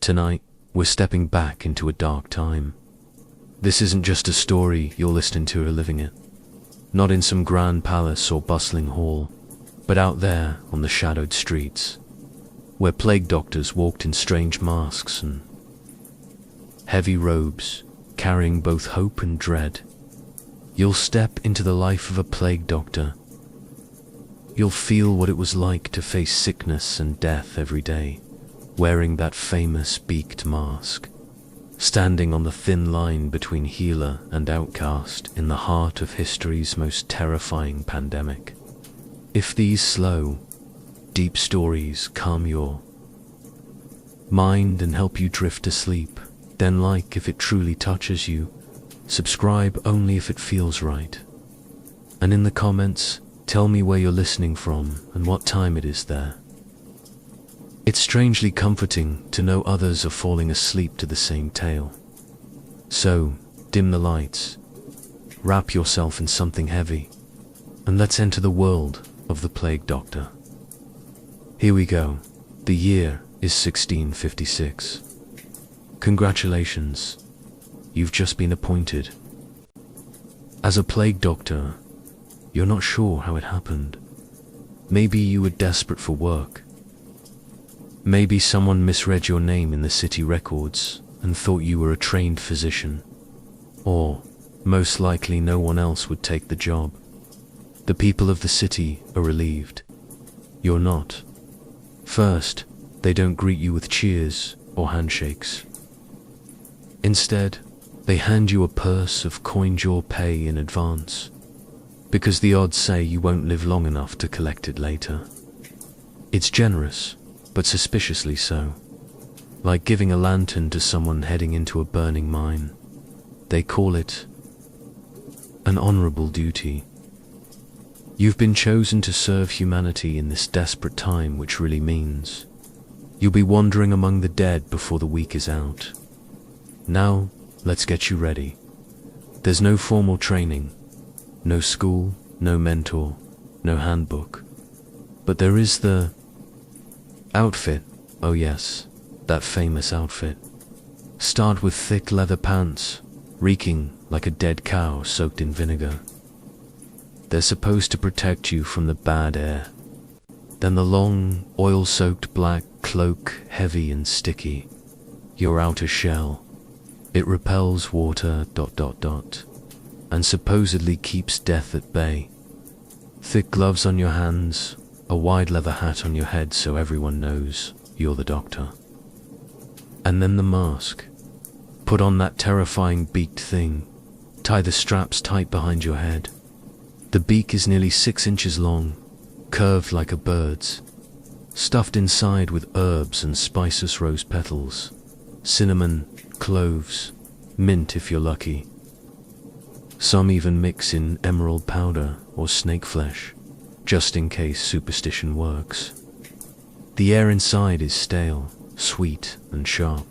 Tonight, we're stepping back into a dark time. This isn't just a story you're listening to or living it. Not in some grand palace or bustling hall, but out there on the shadowed streets, where plague doctors walked in strange masks and heavy robes, carrying both hope and dread. You'll step into the life of a plague doctor. You'll feel what it was like to face sickness and death every day, wearing that famous beaked mask, standing on the thin line between healer and outcast in the heart of history's most terrifying pandemic. If these slow, deep stories calm your mind and help you drift to sleep, then like if it truly touches you, subscribe only if it feels right. And in the comments, tell me where you're listening from and what time it is there. It's strangely comforting to know others are falling asleep to the same tale. So, dim the lights, wrap yourself in something heavy, and let's enter the world of the Plague Doctor. Here we go. The year is 1656. Congratulations, you've just been appointed. As a Plague Doctor, you're not sure how it happened. Maybe you were desperate for work. Maybe someone misread your name in the city records and thought you were a trained physician. Or, most likely, no one else would take the job. The people of the city are relieved. You're not. First, they don't greet you with cheers or handshakes. Instead, they hand you a purse of coined your pay in advance, because the odds say you won't live long enough to collect it later. It's generous, but suspiciously so, like giving a lantern to someone heading into a burning mine. They call it an honorable duty. You've been chosen to serve humanity in this desperate time, which really means you'll be wandering among the dead before the week is out. Now, let's get you ready. There's no formal training, no school, no mentor, no handbook, but there is the outfit. Oh yes, that famous outfit. Start with thick leather pants, reeking like a dead cow soaked in vinegar. They're supposed to protect you from the bad air. Then the long, oil-soaked black cloak, heavy and sticky. Your outer shell. It repels water, and supposedly keeps death at bay. Thick gloves on your hands, a wide leather hat on your head so everyone knows you're the doctor. And then the mask. Put on that terrifying beaked thing. Tie the straps tight behind your head. The beak is nearly 6 inches long, curved like a bird's, stuffed inside with herbs and spiceous rose petals, cinnamon, cloves, mint if you're lucky. Some even mix in emerald powder or snake flesh, just in case superstition works. The air inside is stale, sweet and sharp.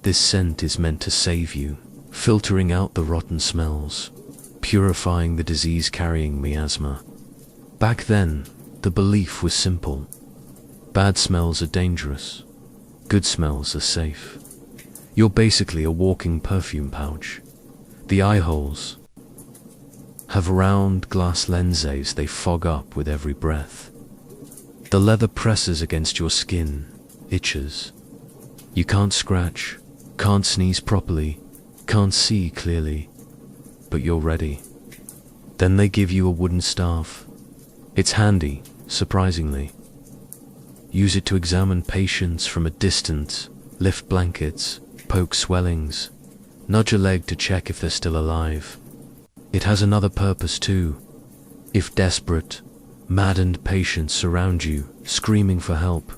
This scent is meant to save you, filtering out the rotten smells, purifying the disease-carrying miasma. Back then, the belief was simple. Bad smells are dangerous. Good smells are safe. You're basically a walking perfume pouch. The eye holes have round glass lenses they fog up with every breath. The leather presses against your skin, itches. You can't scratch, can't sneeze properly, can't see clearly, but you're ready. Then they give you a wooden staff. It's handy, surprisingly. Use it to examine patients from a distance, lift blankets, poke swellings, nudge a leg to check if they're still alive. It has another purpose too. If desperate, maddened patients surround you, screaming for help,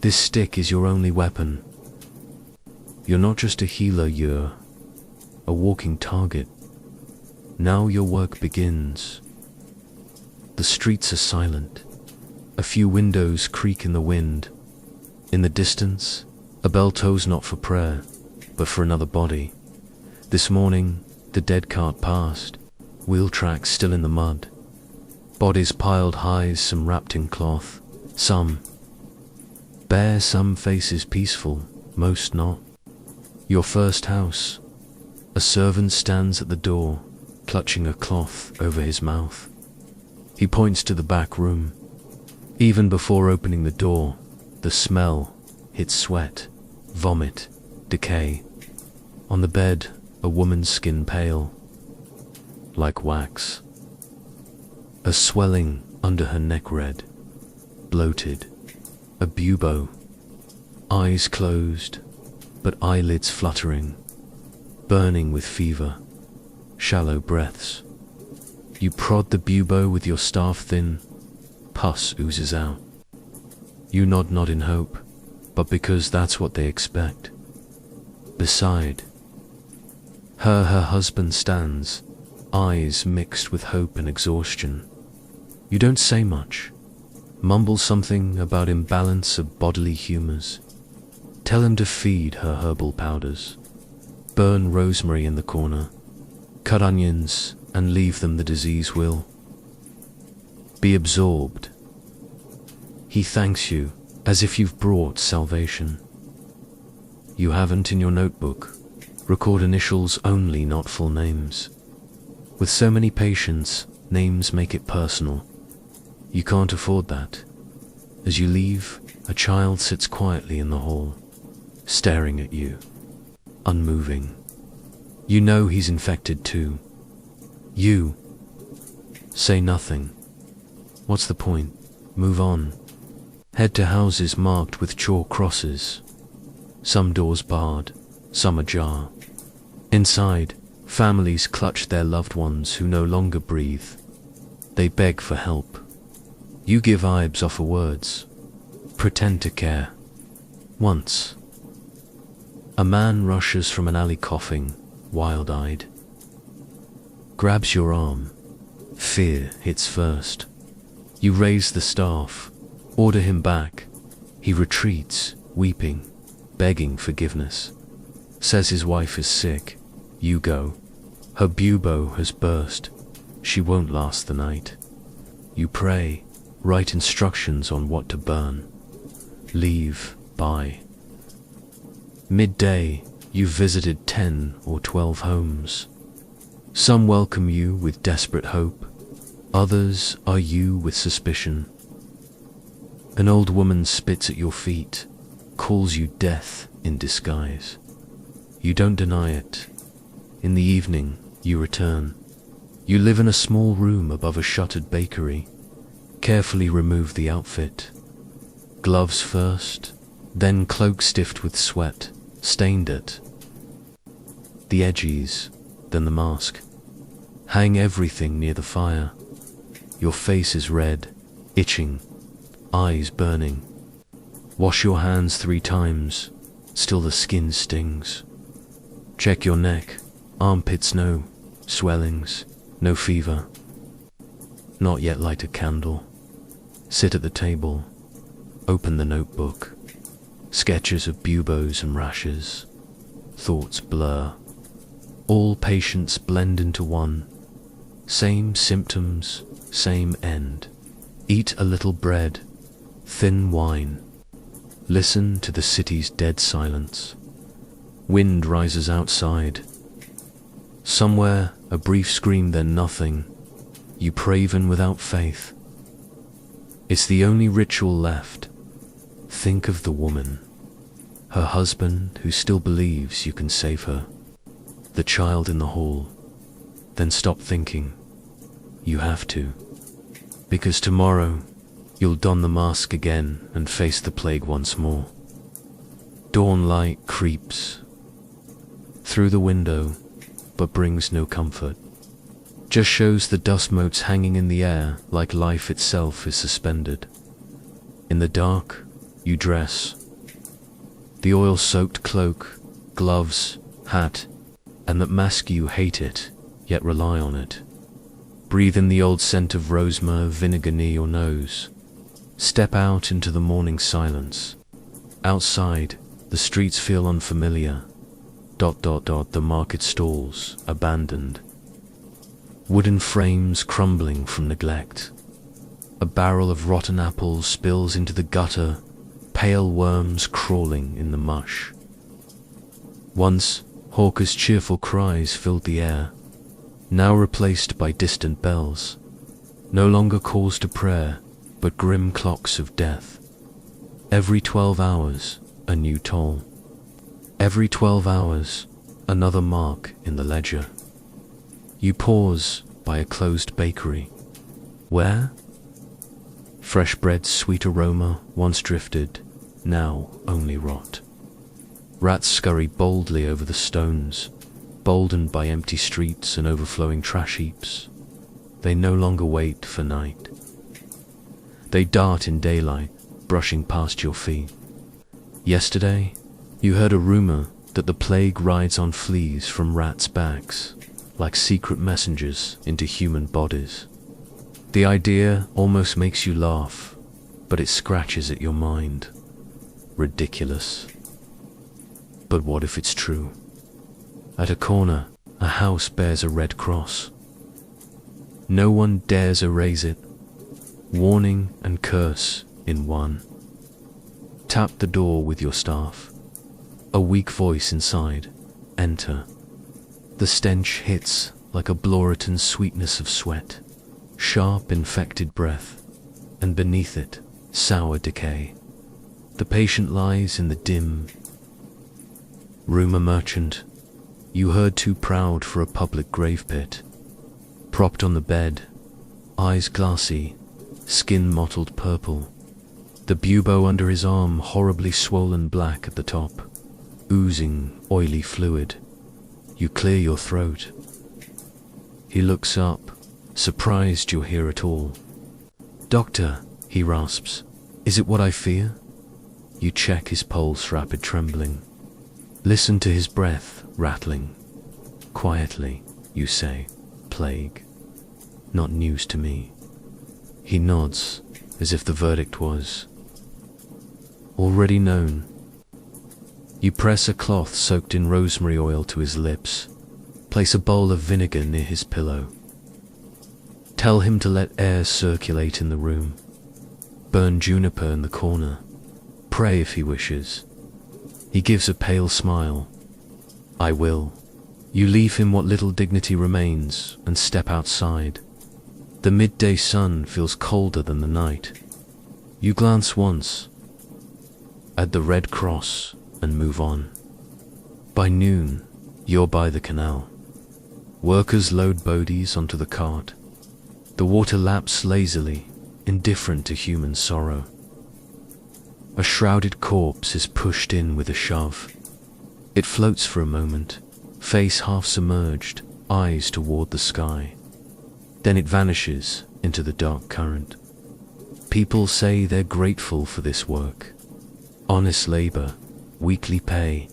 this stick is your only weapon. You're not just a healer, you're a walking target. Now your work begins. The streets are silent. A few windows creak in the wind. In the distance, a bell tolls not for prayer, but for another body. This morning, the dead cart passed, wheel tracks still in the mud. Bodies piled high, some wrapped in cloth, some Bear some faces peaceful, most not. Your first house. A servant stands at the door, clutching a cloth over his mouth. He points to the back room. Even before opening the door, the smell hits sweat, vomit, decay. On the bed, a woman's skin pale, like wax. A swelling under her neck red, bloated. A bubo. Eyes closed, but eyelids fluttering, burning with fever. Shallow breaths. You prod the bubo with your staff thin. Pus oozes out. You nod not in hope, but because that's what they expect. Beside her husband stands, eyes mixed with hope and exhaustion. You don't say much. Mumble something about imbalance of bodily humors. Tell him to feed her herbal powders. Burn rosemary in the corner. Cut onions and leave them, the disease will be absorbed. He thanks you as if you've brought salvation. You haven't in your notebook. Record initials only, not full names. With so many patients, names make it personal. You can't afford that. As you leave, a child sits quietly in the hall, staring at you, unmoving. You know he's infected too. You say nothing. What's the point? Move on. Head to houses marked with chalk crosses. Some doors barred, some ajar. Inside, families clutch their loved ones who no longer breathe. They beg for help. You give vibes, offer words. Pretend to care. Once, a man rushes from an alley coughing, wild-eyed. Grabs your arm. Fear hits first. You raise the staff, order him back. He retreats, weeping, begging forgiveness. Says his wife is sick. You go. Her bubo has burst. She won't last the night. You pray, write instructions on what to burn. Leave by midday. You've visited 10 or 12 homes. Some welcome you with desperate hope. Others are you with suspicion. An old woman spits at your feet, calls you death in disguise. You don't deny it. In the evening, you return. You live in a small room above a shuttered bakery. Carefully remove the outfit. Gloves first, then cloak stiffed with sweat, stained it. The edges, then the mask. Hang everything near the fire. Your face is red, itching, eyes burning. Wash your hands 3 times, still the skin stings. Check your neck, armpits no swellings, no fever. Not yet light a candle. Sit at the table, open the notebook. Sketches of buboes and rashes. Thoughts blur. All patients blend into one. Same symptoms, same end. Eat a little bread, thin wine. Listen to the city's dead silence. Wind rises outside. Somewhere, a brief scream, then nothing. You pray even without faith. It's the only ritual left. Think of the woman. Her husband who still believes you can save her. The child in the hall. Then stop thinking. You have to. Because tomorrow, you'll don the mask again and face the plague once more. Dawn light creeps through the window, but brings no comfort. Just shows the dust motes hanging in the air like life itself is suspended. In the dark, you dress. The oil-soaked cloak, gloves, hat, and that mask you hate it, yet rely on it. Breathe in the old scent of rosemary, vinegar near your nose. Step out into the morning silence. Outside, the streets feel unfamiliar. ... The market stalls, abandoned. Wooden frames crumbling from neglect. A barrel of rotten apples spills into the gutter, pale worms crawling in the mush. Once, Hawker's cheerful cries filled the air, now replaced by distant bells, no longer calls to prayer, but grim clocks of death. Every 12 hours, a new toll. Every 12 hours, another mark in the ledger. You pause by a closed bakery. Where? Fresh bread's sweet aroma once drifted, now only rot. Rats scurry boldly over the stones, boldened by empty streets and overflowing trash heaps. They no longer wait for night. They dart in daylight, brushing past your feet. Yesterday, you heard a rumor that the plague rides on fleas from rats' backs, like secret messengers into human bodies. The idea almost makes you laugh, but it scratches at your mind. Ridiculous. But what if it's true? At a corner, a house bears a red cross. No one dares erase it. Warning and curse in one. Tap the door with your staff. A weak voice inside. Enter. The stench hits like a Bloriton sweetness of sweat, sharp infected breath, and beneath it, sour decay. The patient lies in the dim. Rumour merchant, you heard too proud for a public grave pit. Propped on the bed, eyes glassy, skin mottled purple, the bubo under his arm horribly swollen black at the top, oozing oily fluid. You clear your throat. He looks up, surprised you're here at all. Doctor, he rasps, is it what I fear? You check his pulse rapid trembling. Listen to his breath rattling. Quietly, you say, plague. Not news to me. He nods, as if the verdict was already known. You press a cloth soaked in rosemary oil to his lips, place a bowl of vinegar near his pillow. Tell him to let air circulate in the room. Burn juniper in the corner. Pray if he wishes. He gives a pale smile. I will. You leave him what little dignity remains and step outside. The midday sun feels colder than the night. You glance once at the red cross and move on. By noon, you're by the canal. Workers load bodies onto the cart. The water laps lazily, indifferent to human sorrow. A shrouded corpse is pushed in with a shove. It floats for a moment, face half submerged, eyes toward the sky. Then it vanishes into the dark current. People say they're grateful for this work. Honest labor, weekly pay,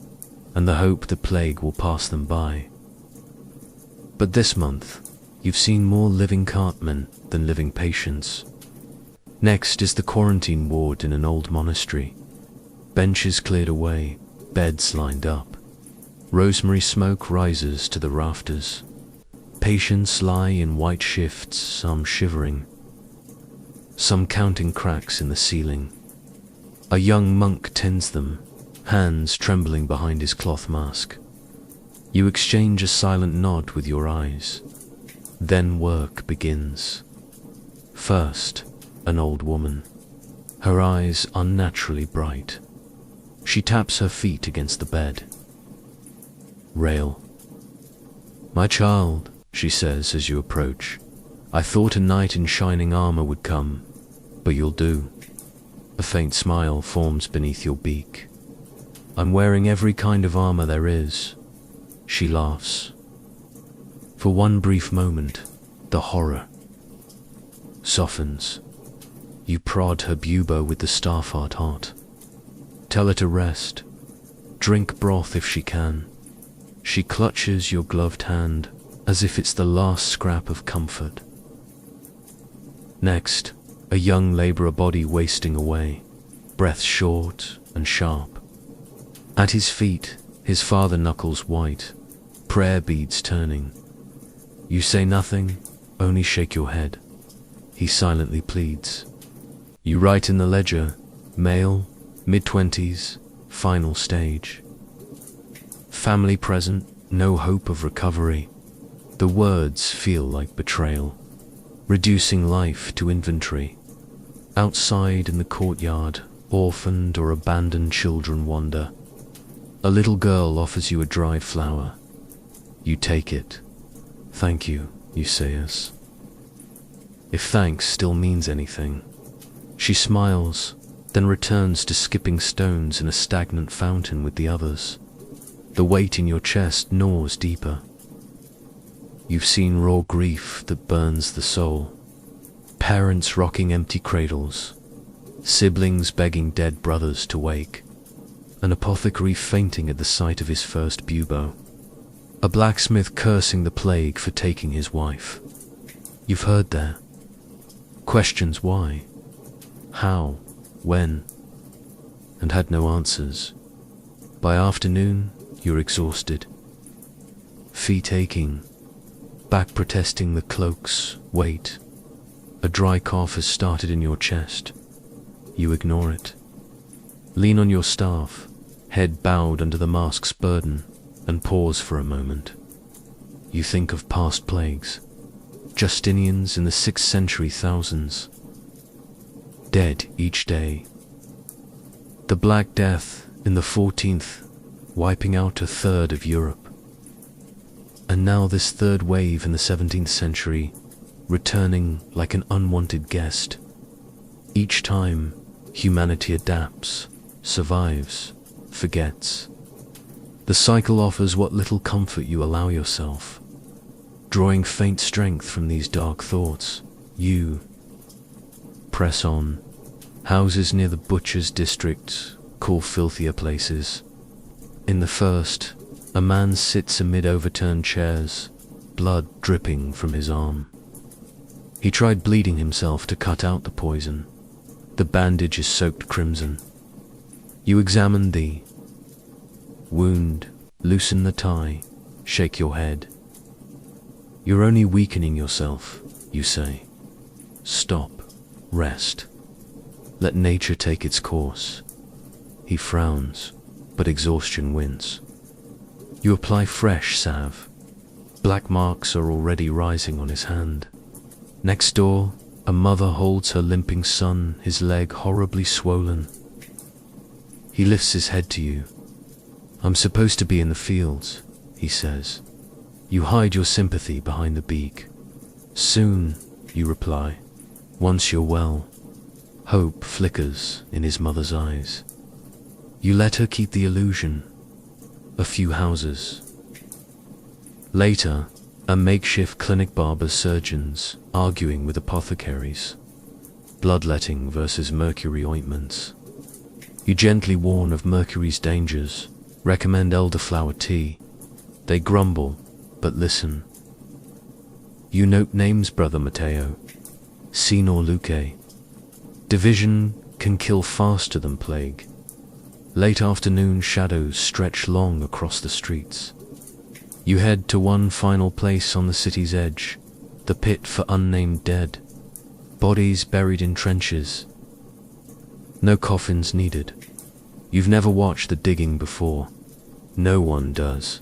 and the hope the plague will pass them by. But this month, you've seen more living cartmen than living patients. Next is the quarantine ward in an old monastery. Benches cleared away, beds lined up. Rosemary smoke rises to the rafters. Patients lie in white shifts, some shivering, some counting cracks in the ceiling. A young monk tends them, hands trembling behind his cloth mask. You exchange a silent nod with your eyes. Then work begins. First, an old woman, her eyes unnaturally bright. She taps her feet against the bed. Rail. My child, she says as you approach, I thought a knight in shining armor would come, but you'll do. A faint smile forms beneath your beak. I'm wearing every kind of armor there is. She laughs. For one brief moment, the horror softens. You prod her bubo with the staff hot. Tell her to rest. Drink broth if she can. She clutches your gloved hand as if it's the last scrap of comfort. Next, a young laborer body wasting away, breath short and sharp. At his feet, his father knuckles white, prayer beads turning. You say nothing, only shake your head. He silently pleads. You write in the ledger, male, Mid-20s, final stage. Family present, no hope of recovery. The words feel like betrayal, reducing life to inventory. Outside in the courtyard, orphaned or abandoned children wander. A little girl offers you a dried flower. You take it. Thank you, you say as. If thanks still means anything. She smiles, then returns to skipping stones in a stagnant fountain with the others. The weight in your chest gnaws deeper. You've seen raw grief that burns the soul. Parents rocking empty cradles, siblings begging dead brothers to wake, an apothecary fainting at the sight of his first bubo, a blacksmith cursing the plague for taking his wife. You've heard there. Questions why, how, when, and had no answers. By afternoon, you're exhausted, feet aching, back protesting the cloak's weight. A dry cough has started in your chest. You ignore it. Lean on your staff, head bowed under the mask's burden, and pause for a moment. You think of past plagues, Justinians in the 6th century thousands, dead each day. The Black Death in the 14th, wiping out a third of Europe. And now this third wave in the 17th century, returning like an unwanted guest. Each time, humanity adapts, survives, forgets. The cycle offers what little comfort you allow yourself. Drawing faint strength from these dark thoughts, you press on. Houses near the butcher's district call filthier places. In the first, a man sits amid overturned chairs, blood dripping from his arm. He tried bleeding himself to cut out the poison. The bandage is soaked crimson. You examine the wound, loosen the tie, shake your head. You're only weakening yourself, you say. Stop, rest. Let nature take its course. He frowns, but exhaustion wins. You apply fresh salve. Black marks are already rising on his hand. Next door, a mother holds her limping son, his leg horribly swollen. He lifts his head to you. I'm supposed to be in the fields, he says. You hide your sympathy behind the beak. Soon, you reply, once you're well. Hope flickers in his mother's eyes. You let her keep the illusion. A few houses. Later, a makeshift clinic barbers surgeons arguing with apothecaries. Bloodletting versus mercury ointments. You gently warn of mercury's dangers, recommend elderflower tea. They grumble, but listen. You note names, Brother Matteo. Senor Luque. Division can kill faster than plague. Late afternoon shadows stretch long across the streets. You head to one final place on the city's edge, the pit for unnamed dead, bodies buried in trenches. No coffins needed. You've never watched the digging before. No one does.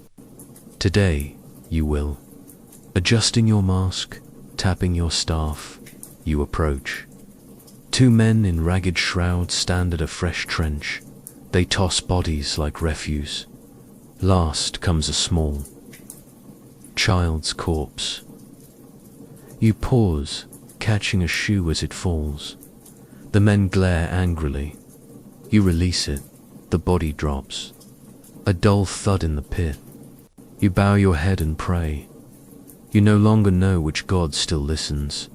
Today, you will. Adjusting your mask, tapping your staff, you approach. Two men in ragged shrouds stand at a fresh trench. They toss bodies like refuse. Last comes a small child's corpse. You pause, catching a shoe as it falls. The men glare angrily. You release it. The body drops. A dull thud in the pit. You bow your head and pray. You no longer know which God still listens,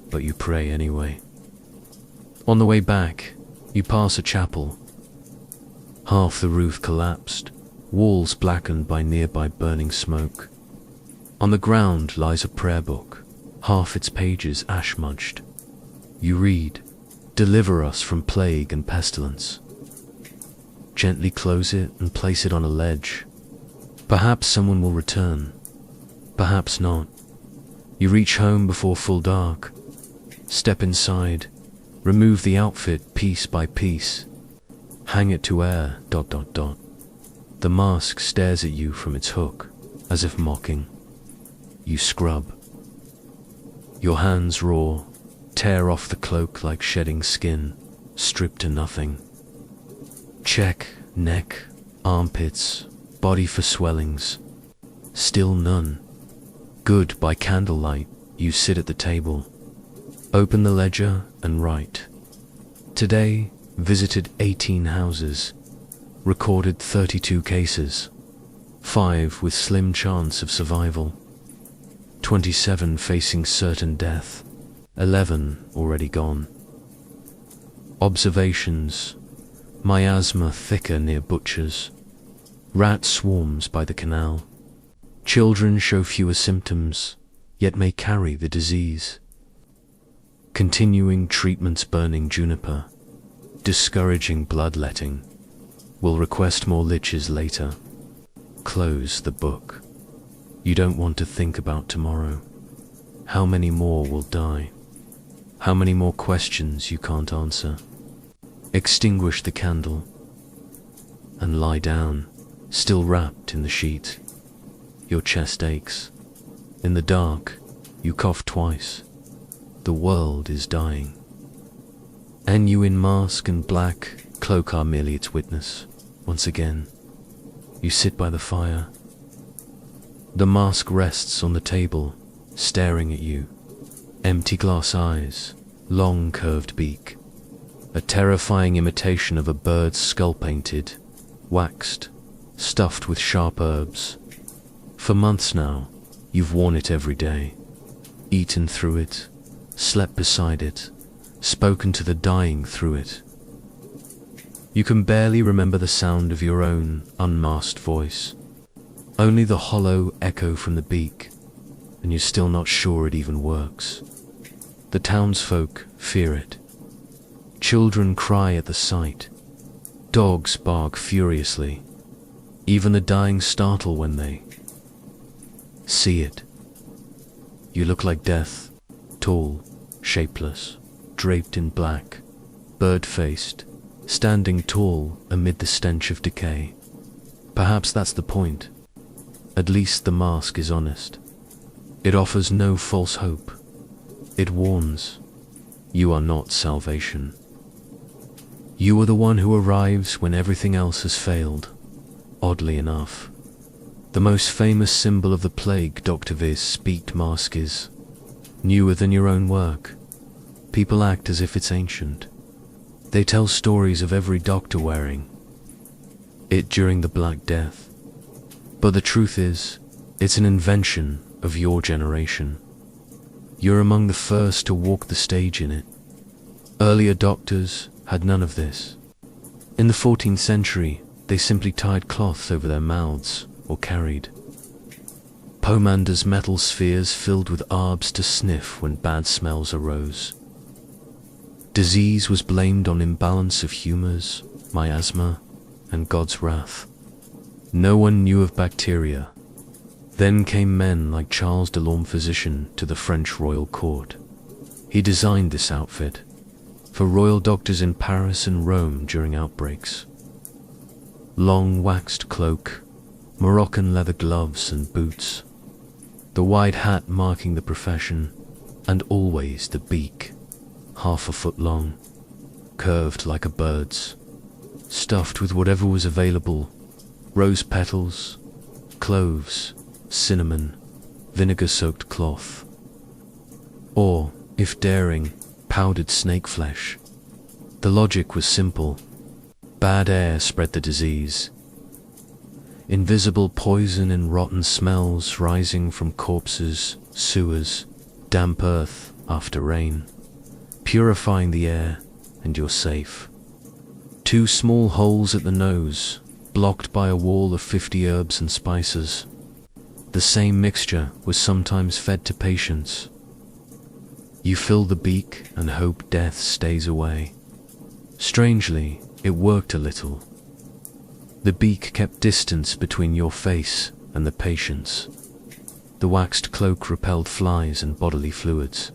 but you pray anyway. On the way back, you pass a chapel. Half the roof collapsed, walls blackened by nearby burning smoke. On the ground lies a prayer book, half its pages ash-smudged. You read, "Deliver us from plague and pestilence." Gently close it and place it on a ledge. Perhaps someone will return. Perhaps not. You reach home before full dark. Step inside. Remove the outfit piece by piece. Hang it to air, ... The mask stares at you from its hook, as if mocking. You scrub. Your hands raw, tear off the cloak like shedding skin, stripped to nothing. Check, neck, armpits, body for swellings. Still none. Good. By candlelight, you sit at the table. Open the ledger and write. Today, visited 18 houses. Recorded 32 cases. 5 with slim chance of survival. 27 facing certain death. 11 already gone. Observations. Miasma thicker near butchers. Rat swarms by the canal. Children show fewer symptoms, yet may carry the disease. Continuing treatments burning juniper. Discouraging bloodletting. Will request more liches later. Close the book. You don't want to think about tomorrow. How many more will die? How many more questions you can't answer? Extinguish the candle and lie down, still wrapped in the sheet. Your chest aches. In the dark, you cough twice. The world is dying. And you in mask and black cloak are merely its witness. Once again, you sit by the fire. The mask rests on the table, staring at you. Empty glass eyes, long curved beak. A terrifying imitation of a bird's skull, painted, waxed, stuffed with sharp herbs. For months now, you've worn it every day. Eaten through it, slept beside it, spoken to the dying through it. You can barely remember the sound of your own unmasked voice. Only the hollow echo from the beak, and you're still not sure it even works. The townsfolk fear it. Children cry at the sight. Dogs bark furiously. Even the dying startle when they see it. You look like death, tall, shapeless, draped in black, bird-faced, standing tall amid the stench of decay. Perhaps that's the point. At least the mask is honest. It offers no false hope. It warns. You are not salvation. You are the one who arrives when everything else has failed. Oddly enough, the most famous symbol of the plague Dr. V's beaked mask is. Newer than your own work. People act as if it's ancient. They tell stories of every doctor wearing it during the Black Death. But the truth is, it's an invention of your generation. You're among the first to walk the stage in it. Earlier doctors had none of this. In the 14th century, they simply tied cloths over their mouths or carried pomanders, metal spheres filled with arbs to sniff when bad smells arose. Disease was blamed on imbalance of humors, miasma, and God's wrath. No one knew of bacteria. Then came men like Charles Delorme, physician to the French royal court. He designed this outfit for royal doctors in Paris and Rome during outbreaks. Long waxed cloak, Moroccan leather gloves and boots, the wide hat marking the profession, and always the beak, half a foot long, curved like a bird's, stuffed with whatever was available: rose petals, cloves, cinnamon, vinegar-soaked cloth, or, if daring, powdered snake flesh. The logic was simple. Bad air spread the disease. Invisible poison and rotten smells rising from corpses, sewers, damp earth after rain, purifying the air, and you're safe. 2 small holes at the nose, blocked by a wall of 50 herbs and spices. The same mixture was sometimes fed to patients. You fill the beak and hope death stays away. Strangely, it worked a little. The beak kept distance between your face and the patient's. The waxed cloak repelled flies and bodily fluids.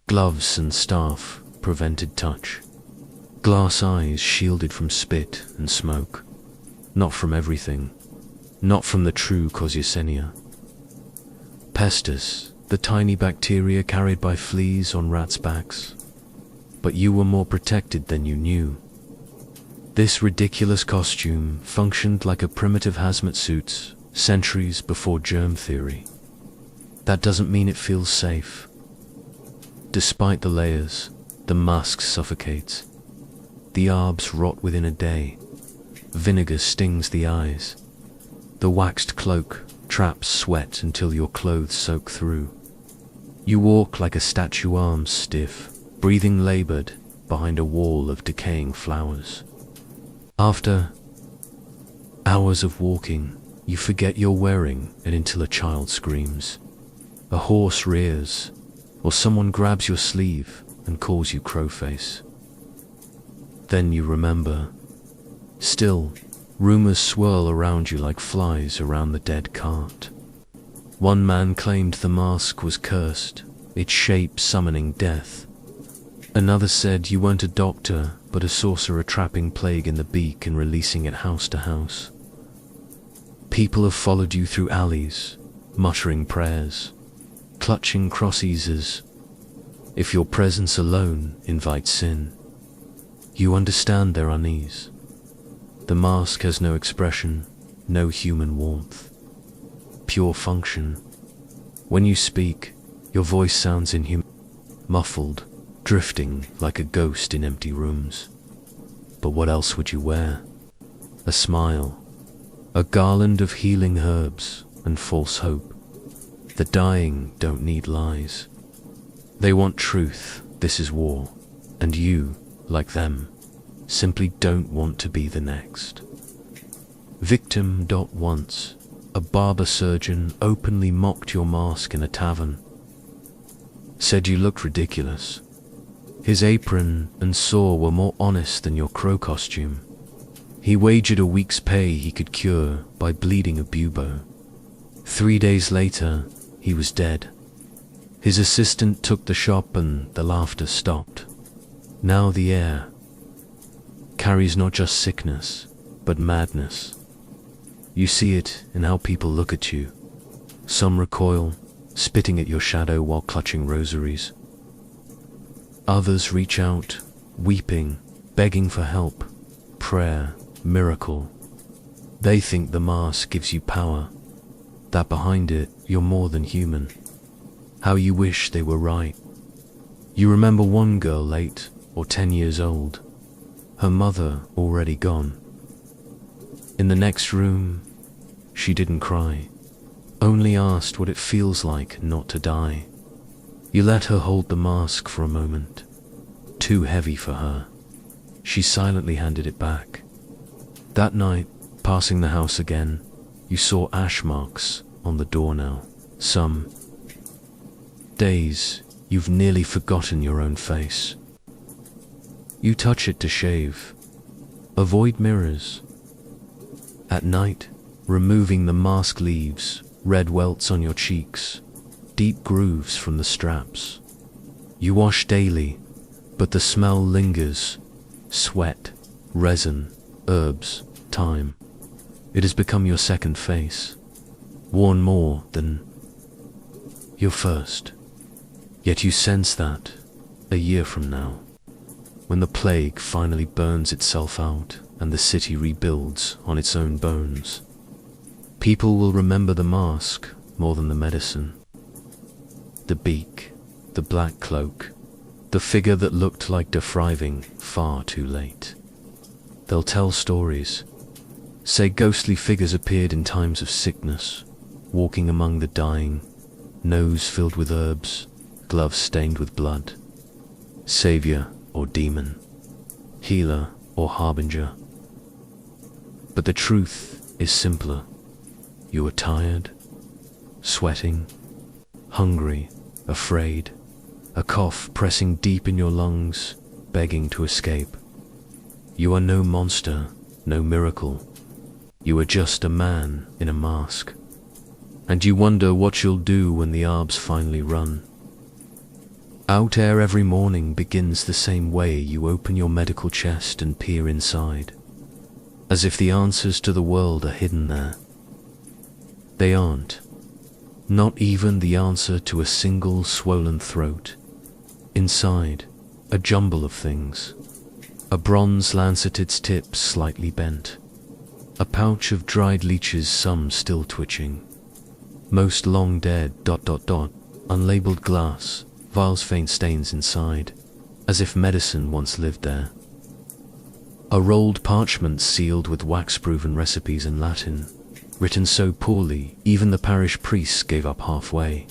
Gloves and staff prevented touch. Glass eyes shielded from spit and smoke. Not from everything. Not from the true Coseussenia. Pestis, the tiny bacteria carried by fleas on rats' backs. But you were more protected than you knew. This ridiculous costume functioned like a primitive hazmat suit centuries before germ theory. That doesn't mean it feels safe. Despite the layers, the mask suffocates. The arbs rot within a day. Vinegar stings the eyes. The waxed cloak traps sweat until your clothes soak through. You walk like a statue, arms stiff, breathing labored behind a wall of decaying flowers. After hours of walking, you forget you're wearing it until a child screams, a horse rears, or someone grabs your sleeve and calls you crowface. Then you remember. Still, rumors swirl around you like flies around the dead cart. One man claimed the mask was cursed, its shape summoning death. Another said you weren't a doctor, but a sorcerer trapping plague in the beak and releasing it house to house. People have followed you through alleys, muttering prayers, clutching crosses. If your presence alone invites sin, you understand their unease. The mask has no expression, no human warmth, pure function. When you speak, your voice sounds inhuman, muffled, drifting like a ghost in empty rooms. But what else would you wear? A smile, a garland of healing herbs and false hope. The dying don't need lies. They want truth. This is war, and you, like them, simply don't want to be the next. Victim. Once, a barber surgeon openly mocked your mask in a tavern. Said you looked ridiculous. His apron and saw were more honest than your crow costume. He wagered a week's pay he could cure by bleeding a bubo. 3 days later, he was dead. His assistant took the shop and the laughter stopped. Now the air carries not just sickness, but madness. You see it in how people look at you. Some recoil, spitting at your shadow while clutching rosaries. Others reach out, weeping, begging for help, prayer, miracle. They think the mask gives you power, that behind it you're more than human. How you wish they were right. You remember one girl 8 or 10 years old, her mother already gone. In the next room, she didn't cry, only asked what it feels like not to die. You let her hold the mask for a moment. Too heavy for her. She silently handed it back. That night, passing the house again, you saw ash marks on the door now. Some days, you've nearly forgotten your own face. You touch it to shave. Avoid mirrors. At night, removing the mask leaves red welts on your cheeks, deep grooves from the straps. You wash daily, but the smell lingers. Sweat, resin, herbs, time. It has become your second face, worn more than your first. Yet you sense that, a year from now, when the plague finally burns itself out and the city rebuilds on its own bones, people will remember the mask more than the medicine. The beak, the black cloak, the figure that looked like defriving far too late. They'll tell stories, say ghostly figures appeared in times of sickness, walking among the dying, nose filled with herbs, gloves stained with blood. Savior or demon, healer or harbinger. But the truth is simpler. You are tired, sweating, hungry, afraid, a cough pressing deep in your lungs, begging to escape. You are no monster, no miracle. You are just a man in a mask. And you wonder what you'll do when the arbs finally run. Out air every morning begins the same way you open your medical chest and peer inside, as if the answers to the world are hidden there. They aren't. Not even the answer to a single swollen throat. Inside, a jumble of things. A bronze lancet's tip slightly bent. A pouch of dried leeches, some still twitching. Most long dead, unlabeled glass, vials, faint stains inside, as if medicine once lived there. A rolled parchment sealed with wax-proven recipes in Latin, written so poorly even the parish priests gave up halfway.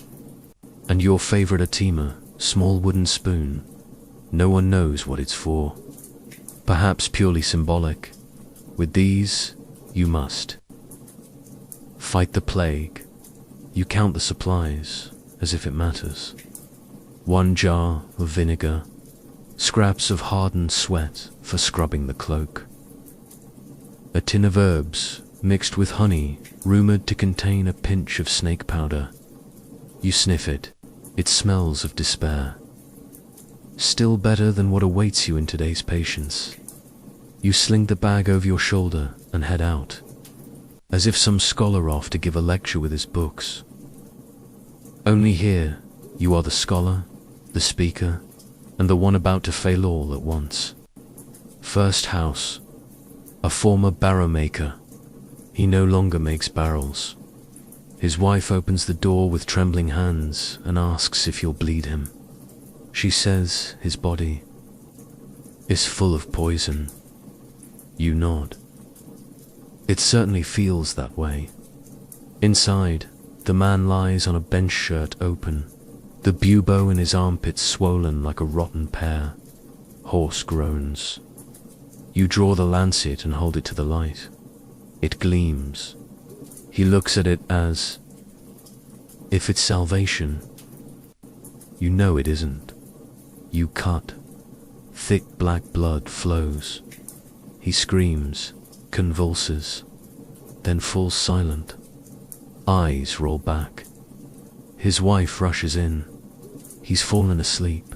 And your favorite Atima, small wooden spoon. No one knows what it's for. Perhaps purely symbolic. With these, you must fight the plague. You count the supplies, as if it matters. 1 jar of vinegar, scraps of hardened sweat for scrubbing the cloak. A tin of herbs, mixed with honey, rumored to contain a pinch of snake powder. You sniff it. It smells of despair. Still better than what awaits you in today's patients. You sling the bag over your shoulder and head out, as if some scholar off to give a lecture with his books. Only here, you are the scholar, the speaker, and the one about to fail all at once. First house, a former barrow maker. He no longer makes barrels. His wife opens the door with trembling hands and asks if you'll bleed him. She says his body is full of poison. You nod. It certainly feels that way. Inside, the man lies on a bench, shirt open, the bubo in his armpits swollen like a rotten pear. Hoarse groans. You draw the lancet and hold it to the light. It gleams. He looks at it as if it's salvation. You know it isn't. You cut. Thick black blood flows. He screams, convulses, then falls silent. Eyes roll back. His wife rushes in. He's fallen asleep,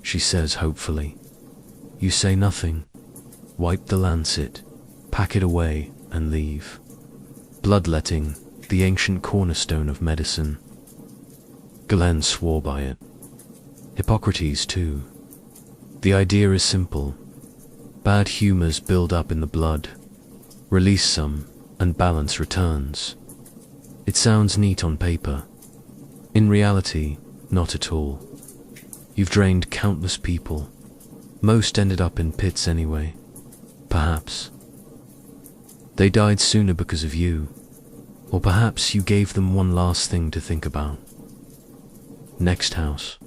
she says hopefully. You say nothing. Wipe the lancet, pack it away, and leave. Bloodletting, the ancient cornerstone of medicine. Galen swore by it. Hippocrates too. The idea is simple. Bad humors build up in the blood. Release some, and balance returns. It sounds neat on paper. In reality, not at all. You've drained countless people. Most ended up in pits anyway. Perhaps they died sooner because of you, or perhaps you gave them one last thing to think about. Next house.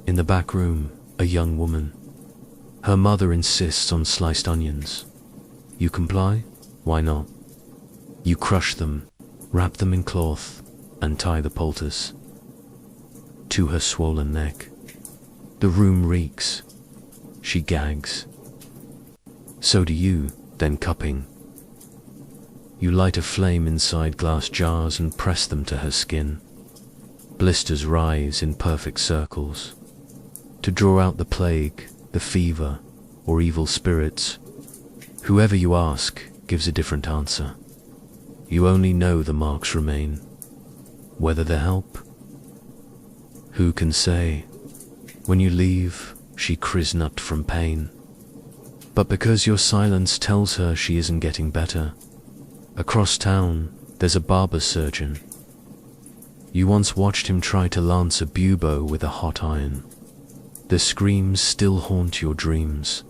In the back room, a young woman. Her mother insists on sliced onions. You comply? Why not? You crush them, wrap them in cloth, and tie the poultice to her swollen neck. The room reeks. She gags. So do you, then cupping. You light a flame inside glass jars and press them to her skin. Blisters rise in perfect circles. To draw out the plague, the fever, or evil spirits. Whoever you ask gives a different answer. You only know the marks remain. Whether they help? Who can say? When you leave, she crisnut from pain. But because your silence tells her she isn't getting better, across town, there's a barber surgeon. You once watched him try to lance a bubo with a hot iron. The screams still haunt your dreams.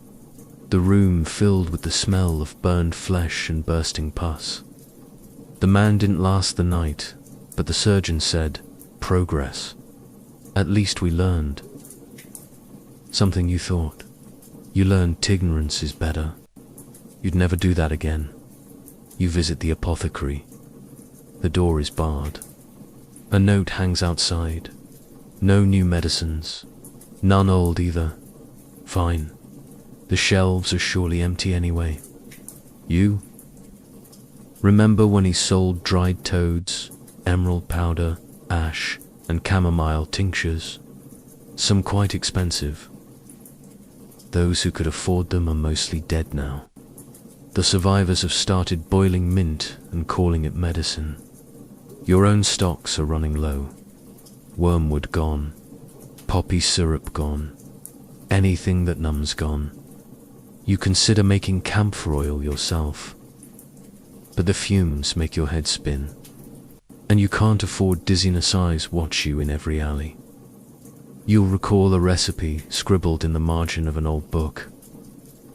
The room filled with the smell of burned flesh and bursting pus. The man didn't last the night, but the surgeon said, progress. At least we learned. Something you thought. You learned ignorance is better. You'd never do that again. You visit the apothecary. The door is barred. A note hangs outside. No new medicines. None old either. Fine. The shelves are surely empty anyway. You? Remember when he sold dried toads, emerald powder, ash, and chamomile tinctures? some quite expensive. Those who could afford them are mostly dead now. The survivors have started boiling mint and calling it medicine. Your own stocks are running low. Wormwood gone. Poppy syrup gone. Anything that numbs gone. You consider making camphor oil yourself, but the fumes make your head spin, and you can't afford dizziness eyes watch you in every alley. You'll recall a recipe scribbled in the margin of an old book.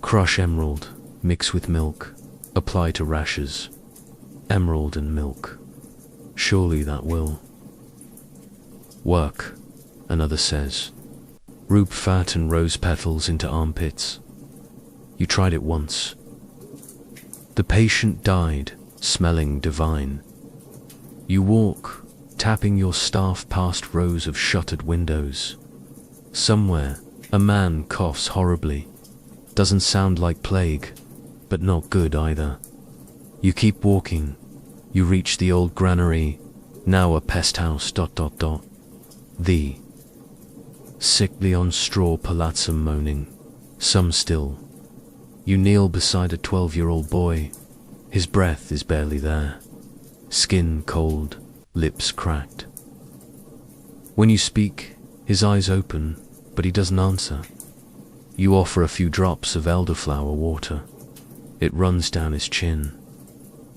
Crush emerald, mix with milk, apply to rashes. Emerald and milk. Surely that will work, another says. Rube fat and rose petals into armpits. You tried it once. The patient died, smelling divine. You walk, tapping your staff past rows of shuttered windows. Somewhere, a man coughs horribly. Doesn't sound like plague, but not good either. You keep walking. You reach the old granary, now a pest house. The sickly on straw palazzo moaning, some still. You kneel beside a 12-year-old boy. His breath is barely there. Skin cold, lips cracked. When you speak, his eyes open, but he doesn't answer. You offer a few drops of elderflower water. It runs down his chin.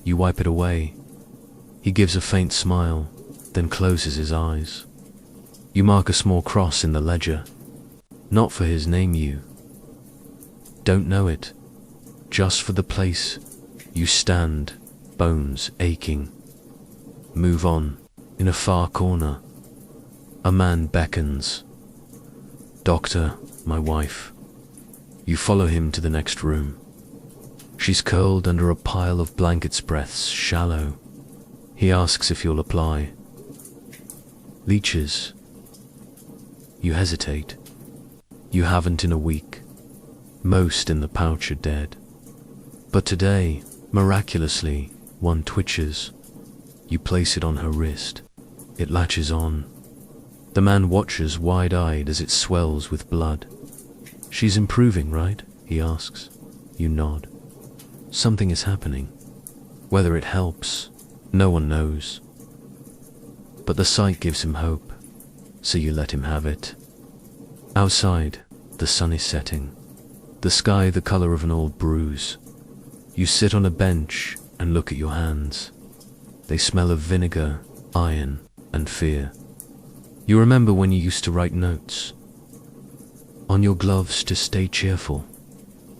You wipe it away. He gives a faint smile, then closes his eyes. You mark a small cross in the ledger. Not for his name, you don't know it. Just for the place you stand, bones aching. Move on. In a far corner, a man beckons. Doctor, my wife. You follow him to the next room. She's curled under a pile of blankets, breaths shallow. He asks if you'll apply. Leeches. You hesitate. You haven't in a week. Most in the pouch are dead. But today, miraculously, one twitches. You place it on her wrist. It latches on. The man watches wide-eyed as it swells with blood. She's improving, right? He asks. You nod. Something is happening. Whether it helps, no one knows. But the sight gives him hope, so you let him have it. Outside, the sun is setting. The sky the color of an old bruise. You sit on a bench and look at your hands. They smell of vinegar, iron, and fear. You remember when you used to write notes on your gloves to stay cheerful.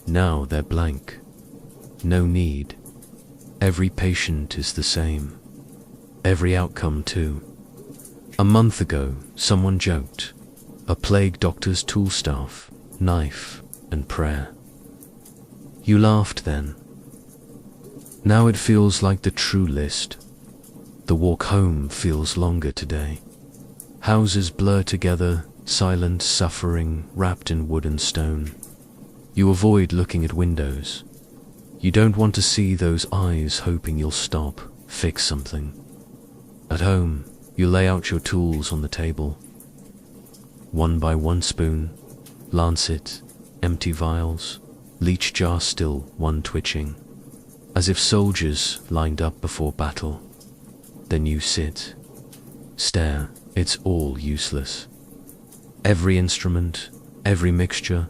Now they're blank. No need. Every patient is the same. Every outcome too. A month ago, someone joked. A plague doctor's tool staff, knife, and prayer. You laughed then. Now it feels like the true list. The walk home feels longer today. Houses blur together, silent suffering wrapped in wood and stone. You avoid looking at windows. You don't want to see those eyes hoping you'll stop, fix something. At home, you lay out your tools on the table. One by one spoon, lancet, empty vials, leech jar still, one twitching. As if soldiers lined up before battle. Then you sit, stare, it's all useless. Every instrument, every mixture,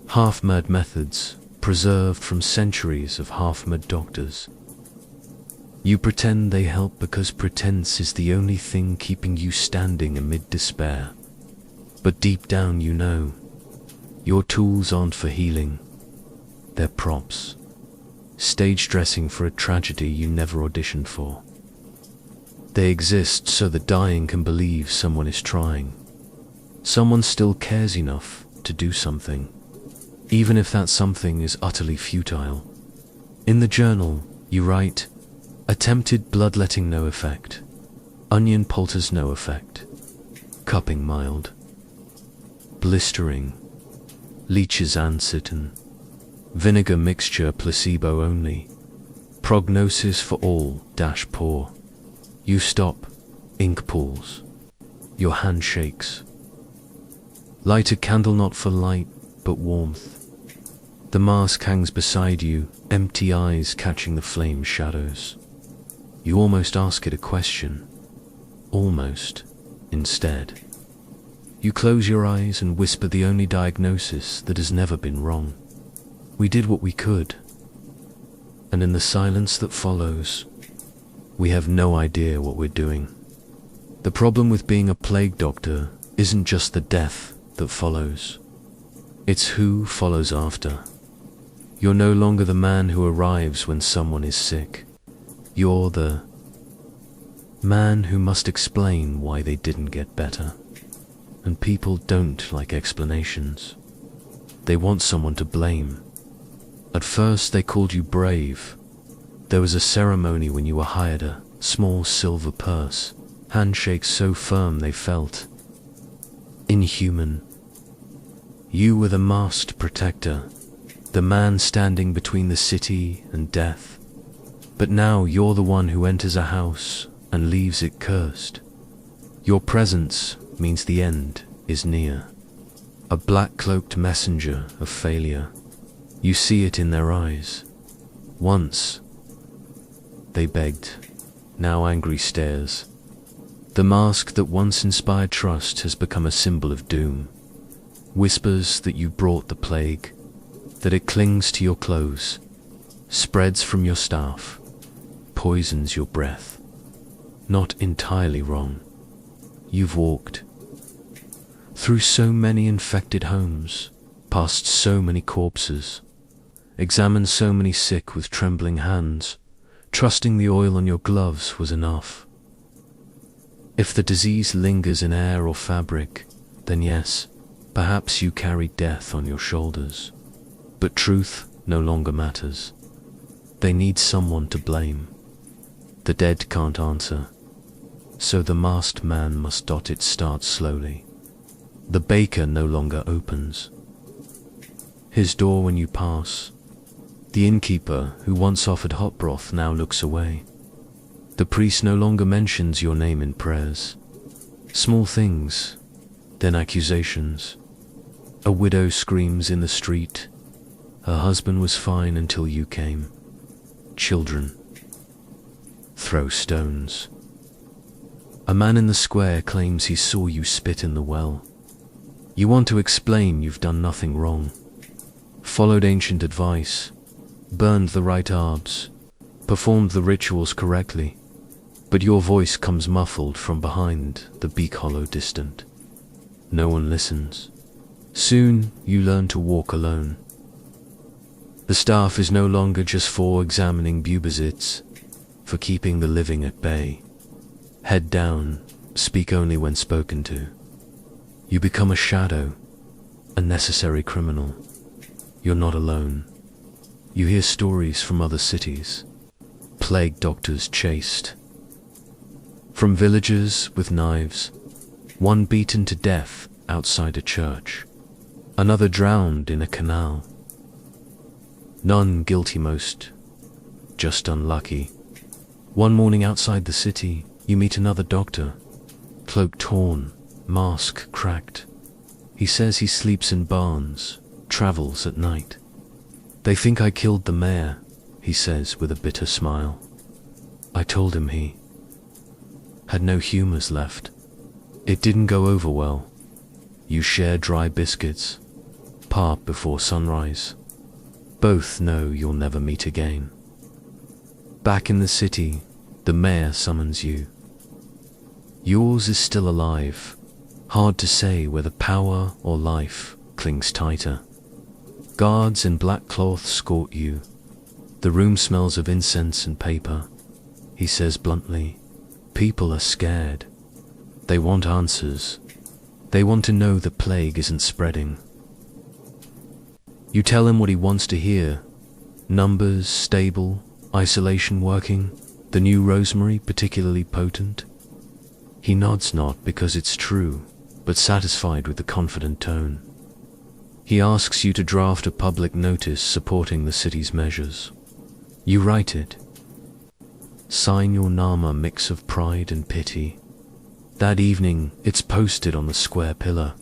half-mad methods, preserved from centuries of half-mad doctors. You pretend they help because pretense is the only thing keeping you standing amid despair. But deep down you know, your tools aren't for healing, they're props. Stage dressing for a tragedy you never auditioned for. They exist so the dying can believe someone is trying. Someone still cares enough to do something, even if that something is utterly futile. In the journal, you write, attempted bloodletting no effect, onion poultice no effect, cupping mild, blistering, leeches ancetin, vinegar mixture placebo only, prognosis for all dash poor. You stop, ink pools, your hand shakes. Light a candle not for light, but warmth. The mask hangs beside you, empty eyes catching the flame's shadows. You almost ask it a question. Almost, instead. You close your eyes and whisper the only diagnosis that has never been wrong. We did what we could. And in the silence that follows, we have no idea what we're doing. The problem with being a plague doctor isn't just the death that follows. It's who follows after. You're no longer the man who arrives when someone is sick. You're the man who must explain why they didn't get better. And people don't like explanations. They want someone to blame. At first they called you brave. There was a ceremony when you were hired, a small silver purse, handshakes so firm they felt inhuman. You were the masked protector, the man standing between the city and death. But now you're the one who enters a house and leaves it cursed. Your presence means the end is near. A black-cloaked messenger of failure. You see it in their eyes. Once they begged, now angry stares. The mask that once inspired trust has become a symbol of doom. Whispers that you brought the plague, that it clings to your clothes, spreads from your staff, poisons your breath. Not entirely wrong. You've walked through so many infected homes, past so many corpses, examined so many sick with trembling hands, trusting the oil on your gloves was enough. If the disease lingers in air or fabric, then yes, perhaps you carry death on your shoulders. But truth no longer matters. They need someone to blame. The dead can't answer, so the masked man must dot its start slowly. The baker no longer opens his door when you pass. The innkeeper who once offered hot broth now looks away. The priest no longer mentions your name in prayers. Small things, then accusations. A widow screams in the street. Her husband was fine until you came. Children throw stones. A man in the square claims he saw you spit in the well. You want to explain you've done nothing wrong. Followed ancient advice, burned the right herbs, performed the rituals correctly, but your voice comes muffled from behind the beak hollow distant. No one listens. Soon you learn to walk alone. The staff is no longer just for examining bubasits, for keeping the living at bay. Head down, speak only when spoken to. You become a shadow, a necessary criminal. You're not alone. You hear stories from other cities. Plague doctors chased from villagers with knives, one beaten to death outside a church, another drowned in a canal. None guilty, most just unlucky. One morning outside the city, you meet another doctor, cloak torn, mask cracked. He says he sleeps in barns, travels at night. They think I killed the mayor, he says with a bitter smile. I told him he had no humours left. It didn't go over well. You share dry biscuits, part before sunrise. Both know you'll never meet again. Back in the city, the mayor summons you. Yours is still alive. Hard to say whether power or life clings tighter. Guards in black cloth escort you. The room smells of incense and paper. He says bluntly, people are scared. They want answers. They want to know the plague isn't spreading. You tell him what he wants to hear. Numbers stable, isolation working, the new rosemary particularly potent. He nods not because it's true, but satisfied with the confident tone. He asks you to draft a public notice supporting the city's measures. You write it. Sign your Nama mix of pride and pity. That evening, it's posted on the square pillar.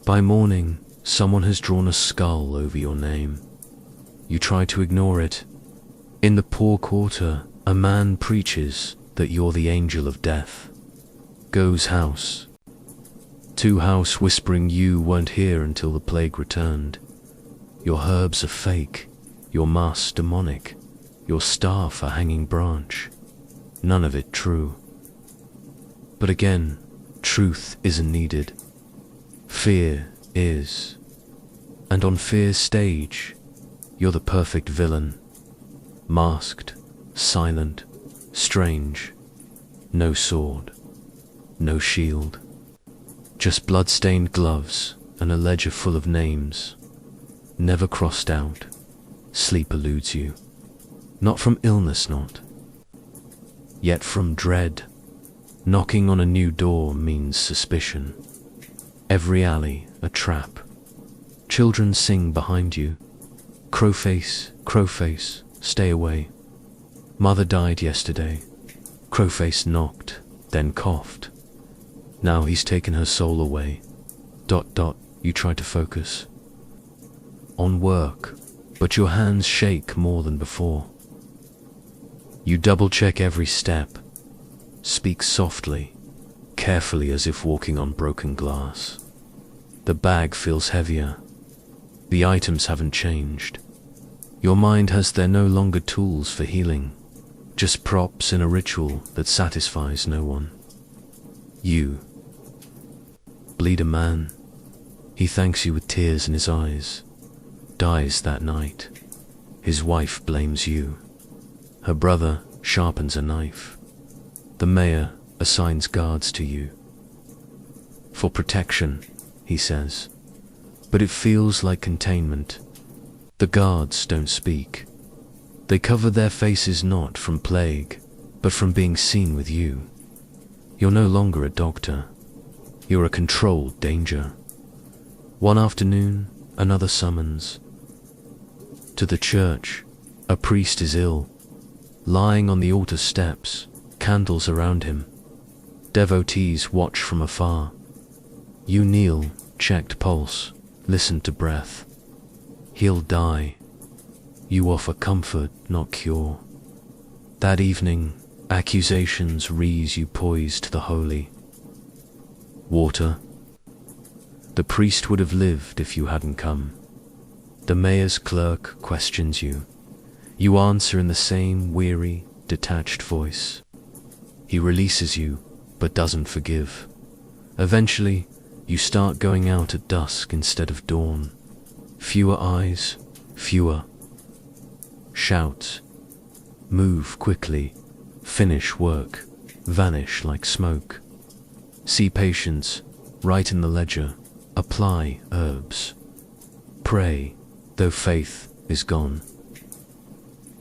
By morning, someone has drawn a skull over your name. You try to ignore it. In the poor quarter, a man preaches that you're the angel of death. Goes house to house whispering you weren't here until the plague returned. Your herbs are fake, your mass demonic, your staff a hanging branch. None of it true. But again, truth isn't needed. Fear is. And on fear's stage, you're the perfect villain. Masked, silent, strange. No sword, no shield. Just blood-stained gloves and a ledger full of names. Never crossed out. Sleep eludes you. Not from illness, not. Yet from dread. Knocking on a new door means suspicion. Every alley a trap. Children sing behind you. Crowface, stay away. Mother died yesterday. Crowface knocked, then coughed. Now he's taken her soul away. ... You try to focus on work, but your hands shake more than before. You double-check every step. Speak softly, carefully as if walking on broken glass. The bag feels heavier. The items haven't changed. Your mind has they're no longer tools for healing, just props in a ritual that satisfies no one. You bleed a man. He thanks you with tears in his eyes. Dies that night. His wife blames you. Her brother sharpens a knife. The mayor assigns guards to you. For protection, he says. But it feels like containment. The guards don't speak. They cover their faces not from plague, but from being seen with you. You're no longer a doctor. You're a controlled danger. One afternoon, another summons. To the church, a priest is ill. Lying on the altar steps, candles around him. Devotees watch from afar. You kneel, checked pulse, listen to breath. He'll die. You offer comfort, not cure. That evening, accusations raise you poised to the holy. Water. The priest would have lived if you hadn't come. The mayor's clerk questions you. You answer in the same weary, detached voice. He releases you, but doesn't forgive. Eventually, you start going out at dusk instead of dawn. Fewer eyes, fewer. Shout. Move quickly. Finish work. Vanish like smoke. See patients. Write in the ledger. Apply herbs. Pray, though faith is gone.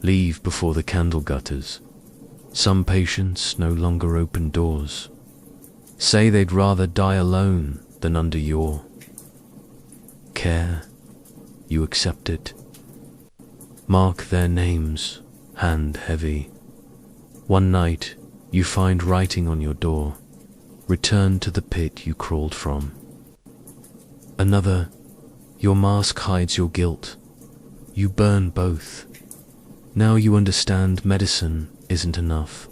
Leave before the candle gutters. Some patients no longer open doors. Say they'd rather die alone than under your care. You accept it. Mark their names, hand heavy. One night, you find writing on your door. Return to the pit you crawled from. Another, your mask hides your guilt. You burn both. Now you understand medicine isn't enough.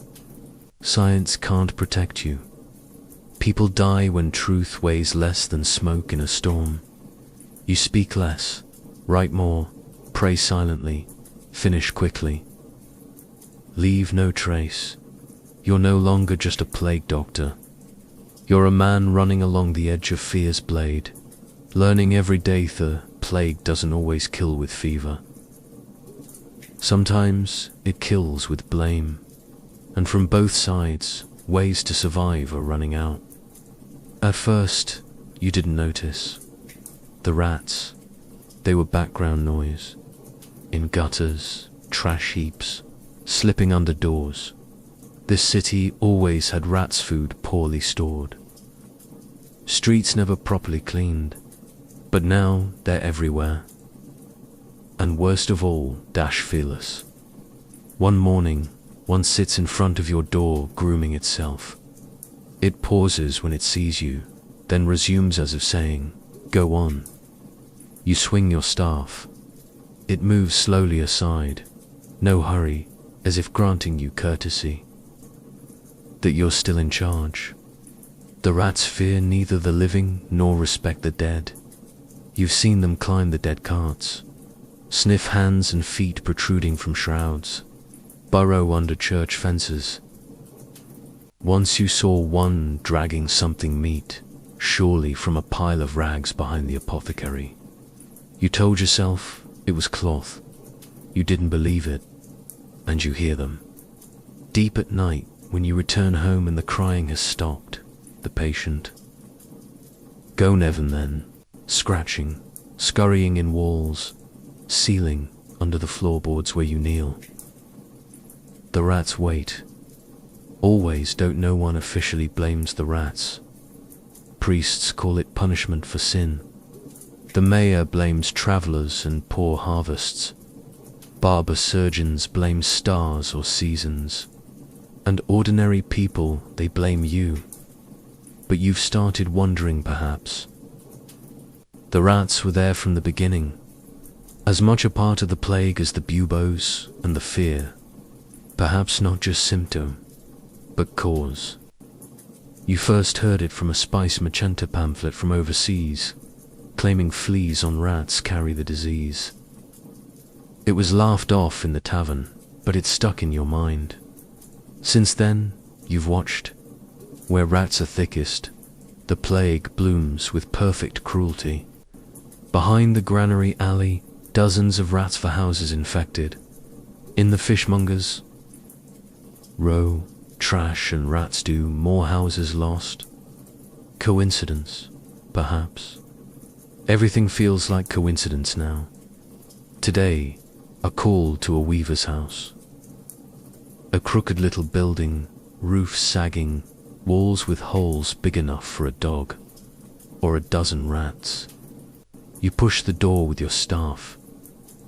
Science can't protect you. People die when truth weighs less than smoke in a storm. You speak less, write more, pray silently, finish quickly. Leave no trace. You're no longer just a plague doctor. You're a man running along the edge of fear's blade, learning every day the plague doesn't always kill with fever. Sometimes it kills with blame, and from both sides, ways to survive are running out. At first, you didn't notice. The rats, they were background noise. In gutters, trash heaps, slipping under doors. This city always had rats' food poorly stored. Streets never properly cleaned, but now they're everywhere. And worst of all, dash fearless. One morning, one sits in front of your door grooming itself. It pauses when it sees you, then resumes as if saying, Go on. You swing your staff. It moves slowly aside, no hurry, as if granting you courtesy. That you're still in charge. The rats fear neither the living nor respect the dead. You've seen them climb the dead carts, sniff hands and feet protruding from shrouds, burrow under church fences. Once you saw one dragging something meat, surely from a pile of rags behind the apothecary. You told yourself it was cloth. You didn't believe it, and you hear them. Deep at night, when you return home and the crying has stopped, the patient. Go Nevin then, scratching, scurrying in walls, ceiling, under the floorboards where you kneel. The rats wait. Always, don't no one officially blames the rats. Priests call it punishment for sin. The mayor blames travelers and poor harvests. Barber surgeons blame stars or seasons. And ordinary people, they blame you. But you've started wondering perhaps. The rats were there from the beginning, as much a part of the plague as the buboes and the fear. Perhaps not just symptom, but cause. You first heard it from a Spice Magenta pamphlet from overseas, claiming fleas on rats carry the disease. It was laughed off in the tavern, but it stuck in your mind. Since then, you've watched. Where rats are thickest, the plague blooms with perfect cruelty. Behind the granary alley, dozens of rats for houses infected. In the fishmongers, row, trash and rat stew, more houses lost. Coincidence, perhaps. Everything feels like coincidence now. Today, a call to a weaver's house. A crooked little building, roof sagging, walls with holes big enough for a dog, or a dozen rats. You push the door with your staff.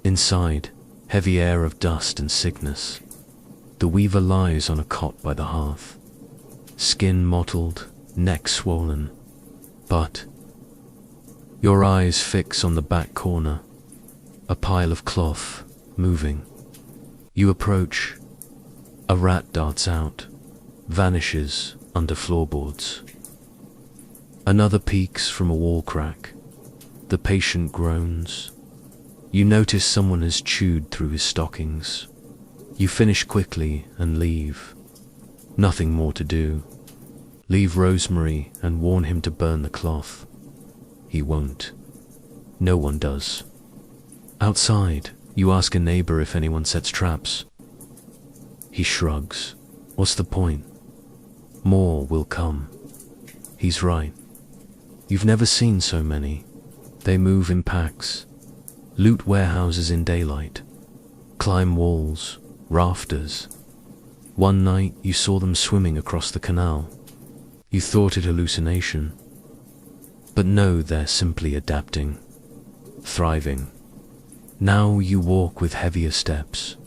Inside, heavy air of dust and sickness. The weaver lies on a cot by the hearth, skin mottled, neck swollen, but your eyes fix on the back corner, a pile of cloth, moving. You approach. A rat darts out, vanishes under floorboards. Another peeks from a wall crack. The patient groans. You notice someone has chewed through his stockings. You finish quickly and leave. Nothing more to do. Leave Rosemary and warn him to burn the cloth. He won't. No one does. Outside, you ask a neighbor if anyone sets traps. He shrugs. What's the point? More will come. He's right. You've never seen so many. They move in packs, loot warehouses in daylight, climb walls, rafters. One night you saw them swimming across the canal. You thought it hallucination. But no, they're simply adapting, thriving. Now you walk with heavier steps.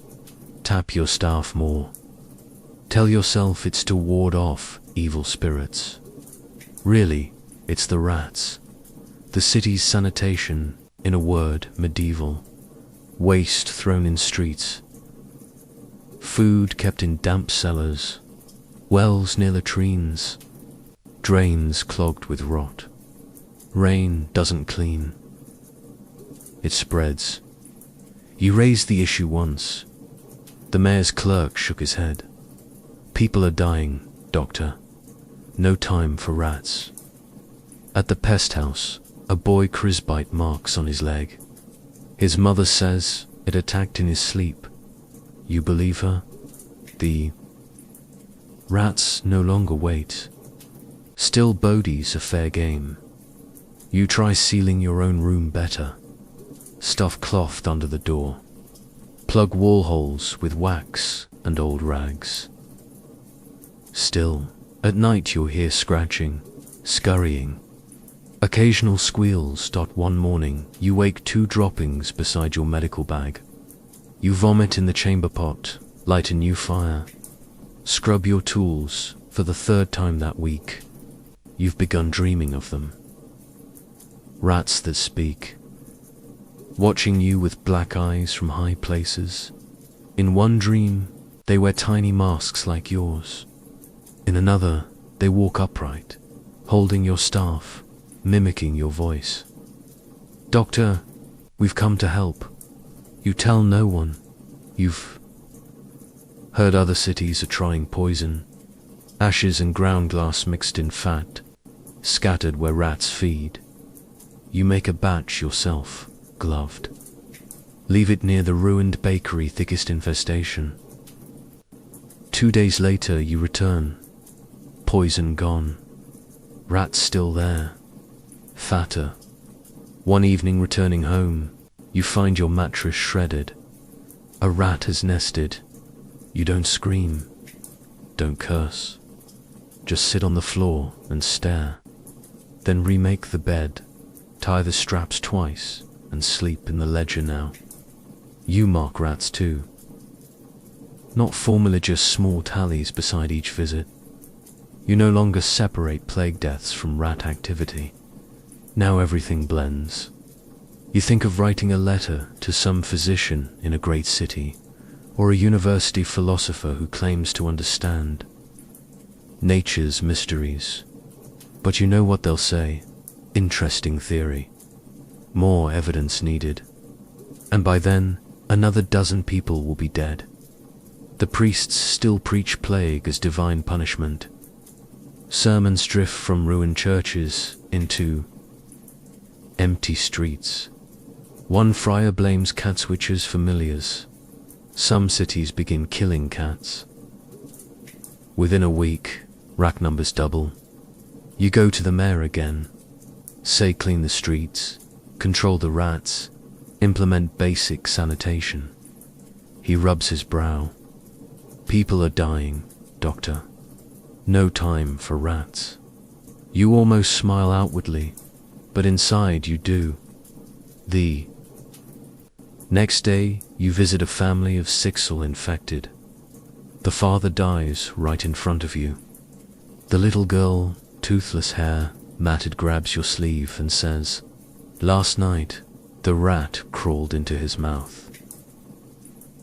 Tap your staff more. Tell yourself it's to ward off evil spirits. Really, it's the rats. The city's sanitation, in a word, medieval. Waste thrown in streets. Food kept in damp cellars. Wells near latrines. Drains clogged with rot. Rain doesn't clean. It spreads. You raised the issue once. The mayor's clerk shook his head. People are dying, doctor. No time for rats. At the pest house, a boy crisbite marks on his leg. His mother says it attacked in his sleep. You believe her? The rats no longer wait. Still Bodie's a fair game. You try sealing your own room better. Stuff cloth under the door. Plug wall holes with wax and old rags. Still, at night you'll hear scratching, scurrying. Occasional squeals. One morning, you wake 2 droppings beside your medical bag. You vomit in the chamber pot, light a new fire. Scrub your tools for the 3rd time that week. You've begun dreaming of them. rats that speak, watching you with black eyes from high places. In one dream, they wear tiny masks like yours. In another, they walk upright, holding your staff, mimicking your voice. Doctor, we've come to help. You tell no one. You've heard other cities are trying poison. Ashes and ground glass mixed in fat, scattered where rats feed. You make a batch yourself, gloved. Leave it near the ruined bakery thickest infestation. 2 days later you return, poison gone, rats still there, fatter. One evening returning home, you find your mattress shredded. A rat has nested. You don't scream, don't curse. Just sit on the floor and stare. Then remake the bed, tie the straps twice, and sleep in the ledger now. You mark rats too. Not formally just small tallies beside each visit. You no longer separate plague deaths from rat activity. Now everything blends. You think of writing a letter to some physician in a great city, or a university philosopher who claims to understand nature's mysteries. But you know what they'll say. Interesting theory. More evidence needed. And by then, another dozen people will be dead. The priests still preach plague as divine punishment. Sermons drift from ruined churches into empty streets. One friar blames cat witches familiars. Some cities begin killing cats. Within a week, rat numbers double. You go to the mayor again. Say clean the streets, control the rats, implement basic sanitation. He rubs his brow. People are dying, doctor. No time for rats. You almost smile outwardly, but inside you do. The next day, you visit a family of 6 all infected. The father dies right in front of you. The little girl, toothless hair, matted, grabs your sleeve and says, "Last night, the rat crawled into his mouth."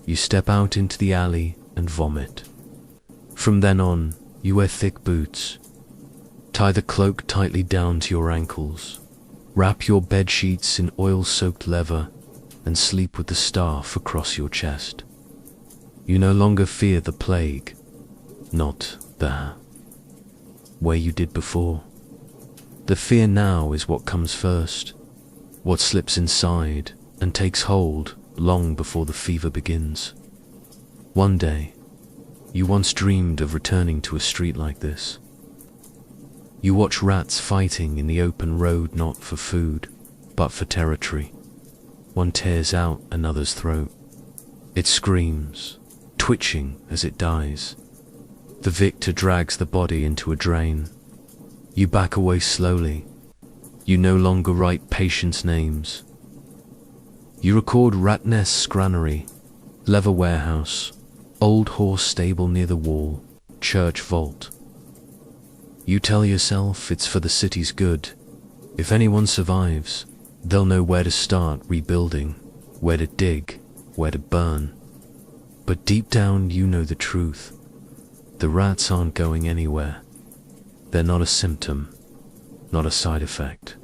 You step out into the alley and vomit. From then on, you wear thick boots. Tie the cloak tightly down to your ankles. Wrap your bed sheets in oil-soaked leather and sleep with the staff across your chest. You no longer fear the plague, not there, where you did before. The fear now is what comes first, what slips inside and takes hold long before the fever begins. One day, you once dreamed of returning to a street like this. You watch rats fighting in the open road, not for food, but for territory. One tears out another's throat. It screams, twitching as it dies. The victor drags the body into a drain. You back away slowly. You no longer write patients' names. You record rat nests, granary, leather warehouse, old horse stable near the wall, church vault. You tell yourself it's for the city's good. If anyone survives, they'll know where to start rebuilding, where to dig, where to burn. But deep down you know the truth. The rats aren't going anywhere. They're not a symptom, not a side effect.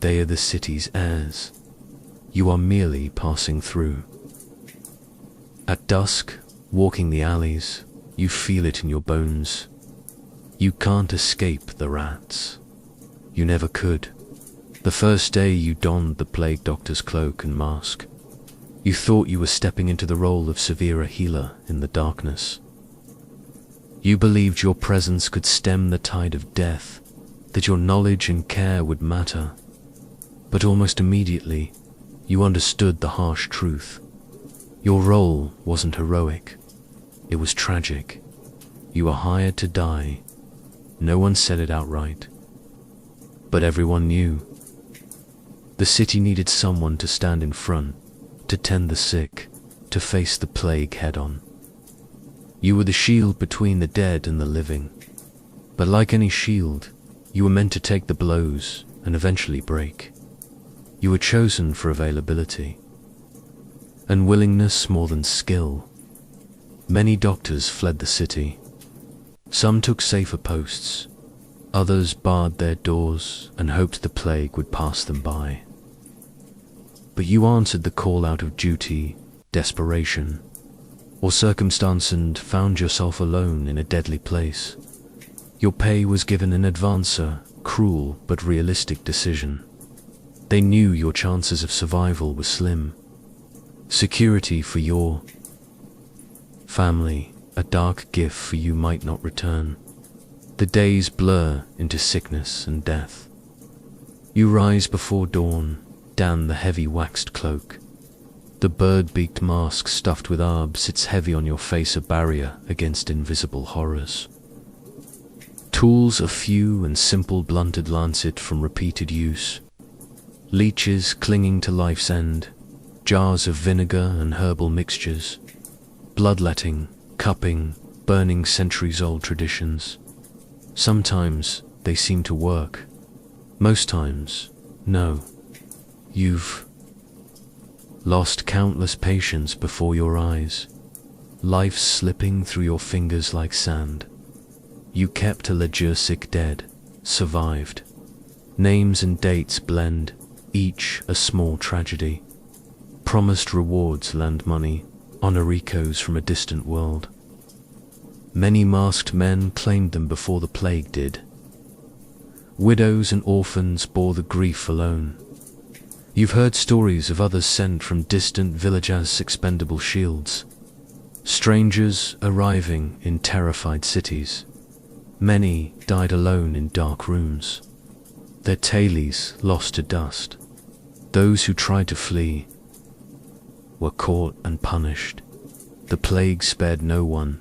They are the city's heirs. You are merely passing through. At dusk, walking the alleys, you feel it in your bones. You can't escape the rats. You never could. The first day you donned the plague doctor's cloak and mask, you thought you were stepping into the role of severe healer in the darkness. You believed your presence could stem the tide of death, that your knowledge and care would matter. But almost immediately, you understood the harsh truth. Your role wasn't heroic. It was tragic. You were hired to die. No one said it outright, but everyone knew. The city needed someone to stand in front, to tend the sick, to face the plague head-on. You were the shield between the dead and the living. But like any shield, you were meant to take the blows and eventually break. You were chosen for availability and willingness more than skill. Many doctors fled the city. Some took safer posts. Others barred their doors and hoped the plague would pass them by. But you answered the call out of duty, desperation, or circumstance and found yourself alone in a deadly place. Your pay was given in advance, a cruel but realistic decision. They knew your chances of survival were slim. Security for your family, a dark gift for you might not return. The days blur into sickness and death. You rise before dawn, don the heavy waxed cloak. The bird-beaked mask stuffed with arbs sits heavy on your face, a barrier against invisible horrors. Tools are few and simple, blunted lancet from repeated use. Leeches clinging to life's end, jars of vinegar and herbal mixtures, bloodletting, cupping, burning centuries-old traditions. Sometimes they seem to work. Most times, no. You've lost countless patients before your eyes, life slipping through your fingers like sand. You kept a ledger, sick dead, survived. Names and dates blend, each a small tragedy. Promised rewards land money, honoricos from a distant world. Many masked men claimed them before the plague did. Widows and orphans bore the grief alone. You've heard stories of others sent from distant villages as expendable shields. Strangers arriving in terrified cities. Many died alone in dark rooms. Their tailies lost to dust. Those who tried to flee were caught and punished. The plague spared no one,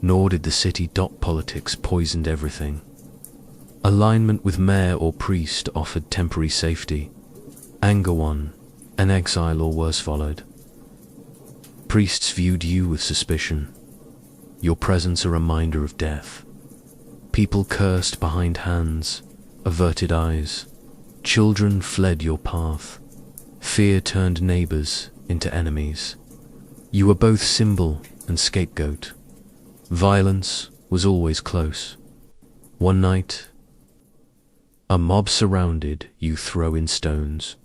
nor did the city. Politics poisoned everything. Alignment with mayor or priest offered temporary safety. Anger won, and exile or worse followed. Priests viewed you with suspicion. Your presence a reminder of death. People cursed behind hands, averted eyes. Children fled your path. Fear turned neighbors into enemies. You were both symbol and scapegoat. Violence was always close. One night, a mob surrounded you, throwing stones,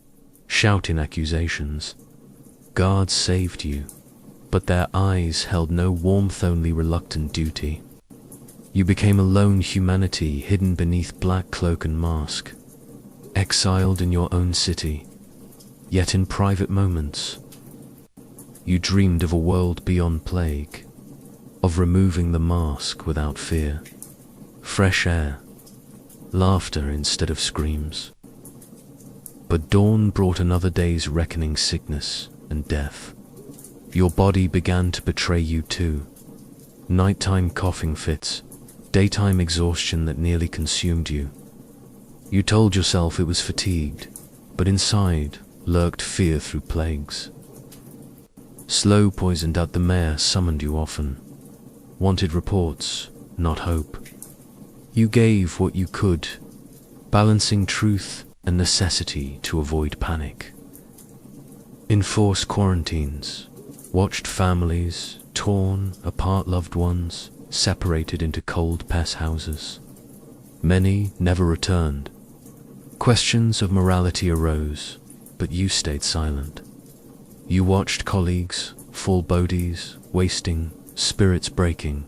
shouting accusations. Guards saved you, but their eyes held no warmth, only reluctant duty. You became a lone humanity hidden beneath black cloak and mask, exiled in your own city, yet in private moments, you dreamed of a world beyond plague, of removing the mask without fear, fresh air, laughter instead of screams. But dawn brought another day's reckoning, sickness and death. Your body began to betray you too. Nighttime coughing fits, daytime exhaustion that nearly consumed you. You told yourself it was fatigued, but inside lurked fear through plagues. Slow poisoned out, the mayor summoned you often. Wanted reports, not hope. You gave what you could, balancing truth and necessity to avoid panic. Enforced quarantines, watched families torn apart, loved ones separated into cold pest houses. Many never returned. Questions of morality arose, but you stayed silent. You watched colleagues fall, bodies wasting, spirits breaking.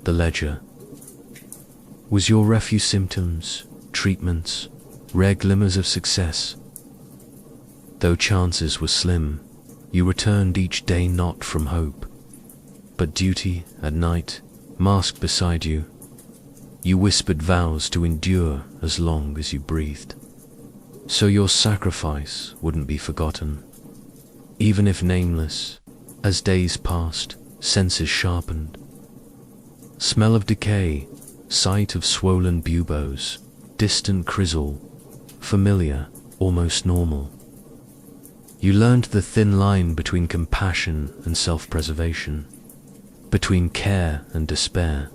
The ledger was your refuge. Symptoms, treatments, rare glimmers of success. Though chances were slim, you returned each day, not from hope, but duty. At night, masked beside you, you whispered vows to endure as long as you breathed, so your sacrifice wouldn't be forgotten. Even if nameless, as days passed, senses sharpened. Smell of decay, sight of swollen buboes, distant chrysal, familiar, almost normal. You learned the thin line between compassion and self-preservation, between care and despair.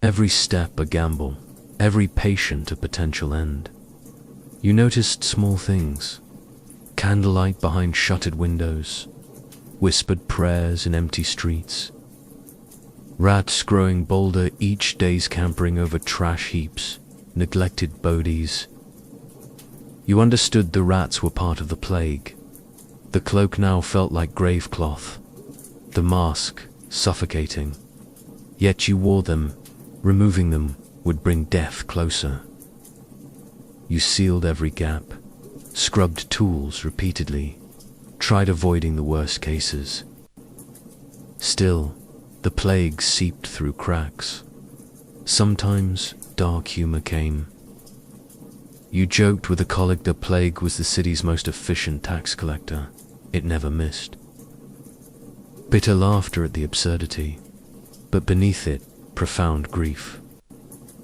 Every step a gamble, every patient a potential end. You noticed small things, Candlelight behind shuttered windows, whispered prayers in empty streets. Rats growing bolder each day's campering over trash heaps, neglected bodies. You understood the rats were part of the plague. The cloak now felt like grave cloth, the mask suffocating. Yet you wore them. Removing them would bring death closer. You sealed every gap, scrubbed tools repeatedly, tried avoiding the worst cases. Still, the plague seeped through cracks. Sometimes dark humor came. You joked with a colleague the plague was the city's most efficient tax collector. It never missed. Bitter laughter at the absurdity, but beneath it, profound grief.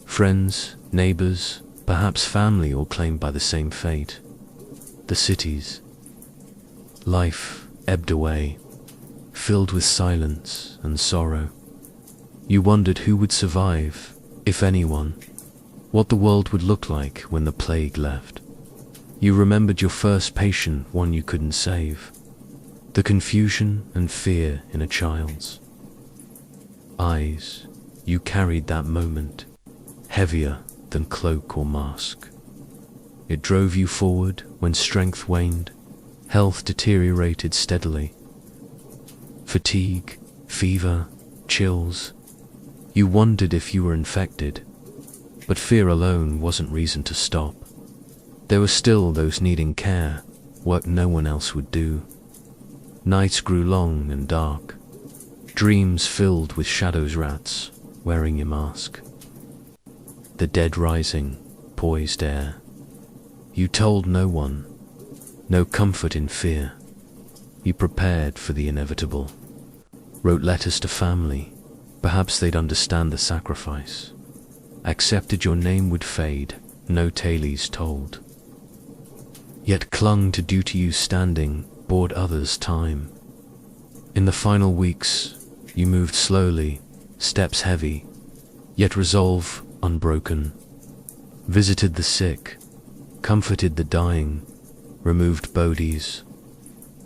Friends, neighbors, perhaps family all claimed by the same fate. The cities. Life ebbed away, filled with silence and sorrow. You wondered who would survive, if anyone, what the world would look like when the plague left. You remembered your first patient, one you couldn't save. The confusion and fear in a child's eyes. You carried that moment, heavier than cloak or mask. It drove you forward when strength waned, health deteriorated steadily. Fatigue, fever, chills. You wondered if you were infected, but fear alone wasn't reason to stop. There were still those needing care, work no one else would do. Nights grew long and dark, dreams filled with shadows, rats wearing your mask. The dead rising, poised air. You told no one, no comfort in fear. You prepared for the inevitable, wrote letters to family, perhaps they'd understand the sacrifice. Accepted your name would fade, no tales told. Yet clung to duty you standing, bought others time. In the final weeks, you moved slowly, steps heavy, yet resolve unbroken. Visited the sick, comforted the dying, removed bodies.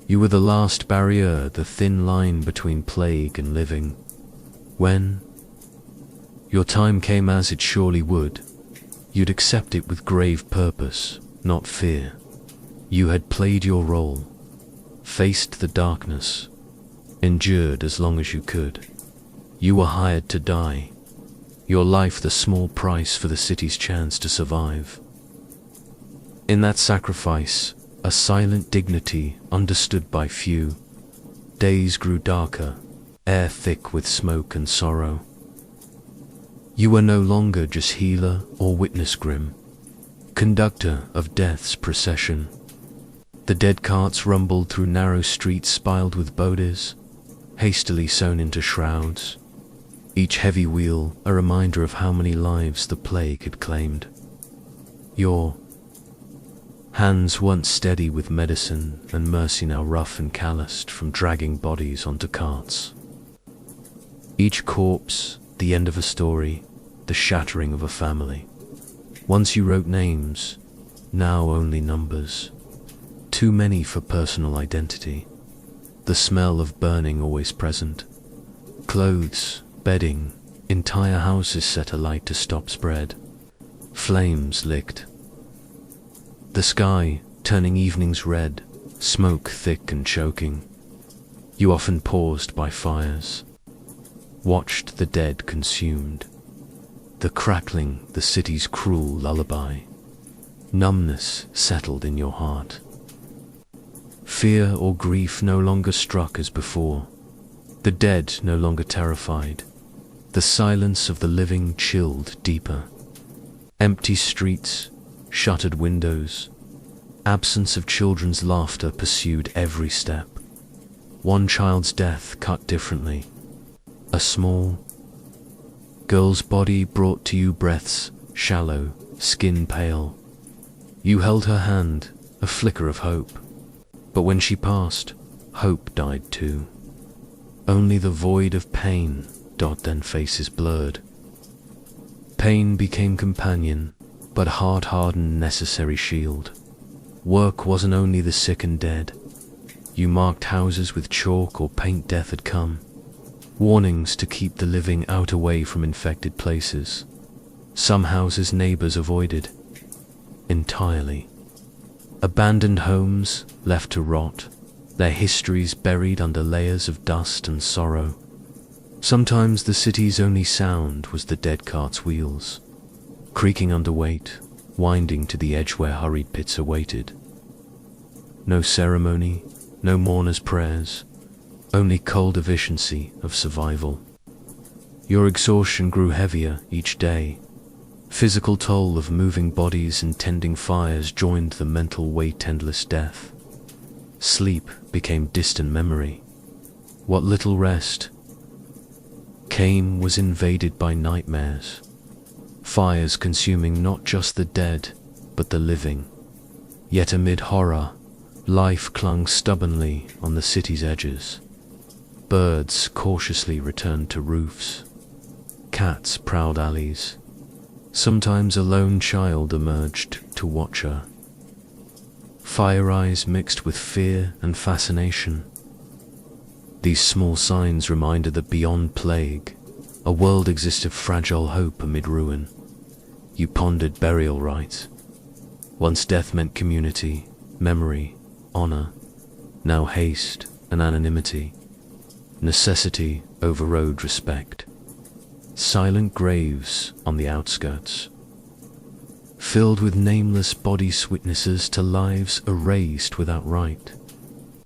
You were the last barrier, the thin line between plague and living. When your time came, as it surely would, you'd accept it with grave purpose, not fear. You had played your role, faced the darkness, endured as long as you could. You were hired to die, your life the small price for the city's chance to survive. In that sacrifice, a silent dignity understood by few. Days grew darker, air thick with smoke and sorrow. You were no longer just healer or witness grim, conductor of death's procession. The dead carts rumbled through narrow streets spiled with bodies, hastily sewn into shrouds. Each heavy wheel a reminder of how many lives the plague had claimed. Your hands once steady with medicine and mercy now rough and calloused from dragging bodies onto carts. Each corpse, the end of a story, the shattering of a family. Once you wrote names, now only numbers. Too many for personal identity. The smell of burning always present. Clothes, bedding, entire houses set alight to stop spread. Flames licked. The sky turning evenings red, smoke thick and choking. You often paused by fires, watched the dead consumed. The crackling, the city's cruel lullaby. Numbness settled in your heart. Fear or grief no longer struck as before. The dead no longer terrified. The silence of the living chilled deeper. Empty streets, shuttered windows, absence of children's laughter pursued every step. One child's death cut differently. A small girl's body brought to you, breaths shallow, skin pale. You held her hand, a flicker of hope. But when she passed, hope died too. Only the void of pain, then faces blurred. Pain became companion, but heart-hardened necessary shield. Work wasn't only the sick and dead. You marked houses with chalk or paint death had come. Warnings to keep the living out away from infected places. Some houses neighbors avoided entirely. Abandoned homes left to rot, their histories buried under layers of dust and sorrow. Sometimes the city's only sound was the dead cart's wheels, creaking under weight, winding to the edge where hurried pits awaited. No ceremony, no mourner's prayers, only cold efficiency of survival. Your exhaustion grew heavier each day. Physical toll of moving bodies and tending fires joined the mental weight endless death. Sleep became distant memory. What little rest came was invaded by nightmares. Fires consuming not just the dead, but the living. Yet amid horror, life clung stubbornly on the city's edges. Birds cautiously returned to roofs. Cats prowled alleys. Sometimes a lone child emerged to watch her. Fire eyes mixed with fear and fascination. These small signs reminded that beyond plague, a world existed fragile hope amid ruin. You pondered burial rites. Once death meant community, memory, honor. Now haste and anonymity. Necessity overrode respect. Silent graves on the outskirts, filled with nameless bodies witnesses to lives erased without right.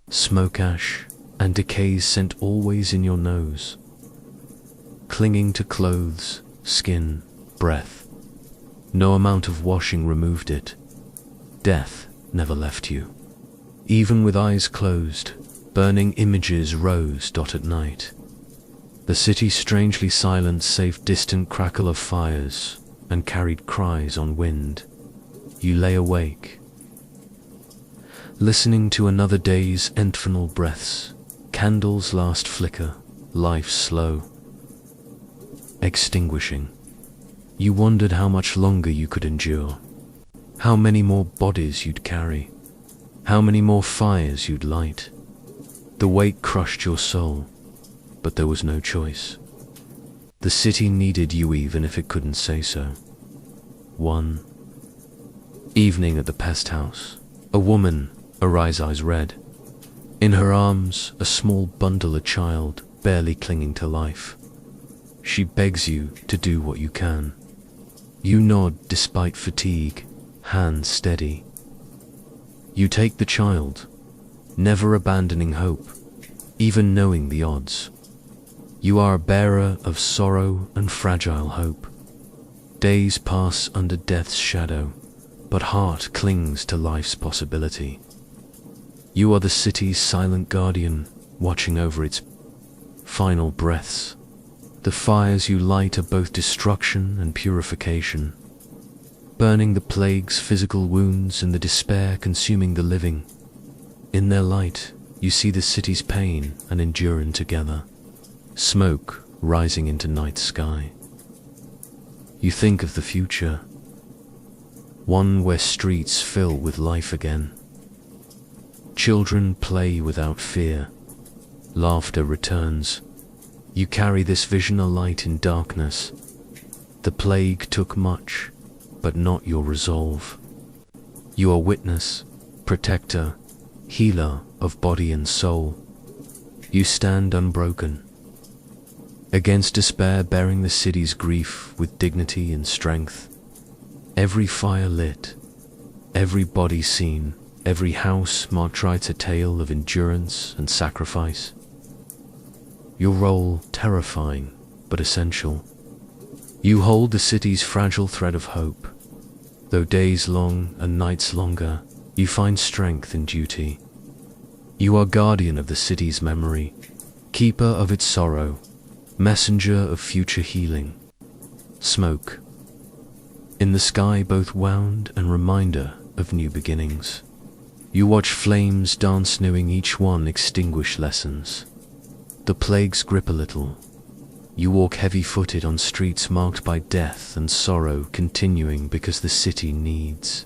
Smoke ash and decay's scent always in your nose, clinging to clothes, skin, breath. No amount of washing removed it. Death never left you. Even with eyes closed, burning images rose at night. The city strangely silent save distant crackle of fires and carried cries on wind. You lay awake, listening to another day's infernal breaths, candles last flicker, life slow, extinguishing. You wondered how much longer you could endure, how many more bodies you'd carry, how many more fires you'd light. The weight crushed your soul, but there was no choice. The city needed you even if it couldn't say so. One evening at the pest house, a woman, her eyes red. In her arms, a small bundle, a child, barely clinging to life. She begs you to do what you can. You nod despite fatigue, hands steady. You take the child, never abandoning hope, even knowing the odds. You are a bearer of sorrow and fragile hope. Days pass under death's shadow, but heart clings to life's possibility. You are the city's silent guardian, watching over its final breaths. The fires you light are both destruction and purification, burning the plague's physical wounds and the despair consuming the living. In their light, you see the city's pain and endurance together. Smoke rising into night sky. You think of the future, one where streets fill with life again. Children play without fear. Laughter returns. You carry this vision alight in darkness. The plague took much, but not your resolve. You are witness, protector, healer of body and soul. You stand unbroken, against despair, bearing the city's grief with dignity and strength. Every fire lit, every body seen, every house marked writes a tale of endurance and sacrifice. Your role terrifying, but essential. You hold the city's fragile thread of hope. Though days long and nights longer, you find strength in duty. You are guardian of the city's memory, keeper of its sorrow, messenger of future healing. Smoke. In the sky, both wound and reminder of new beginnings. You watch flames dance, knowing each one extinguish lessons. The plagues grip a little. You walk heavy-footed on streets marked by death and sorrow, continuing because the city needs.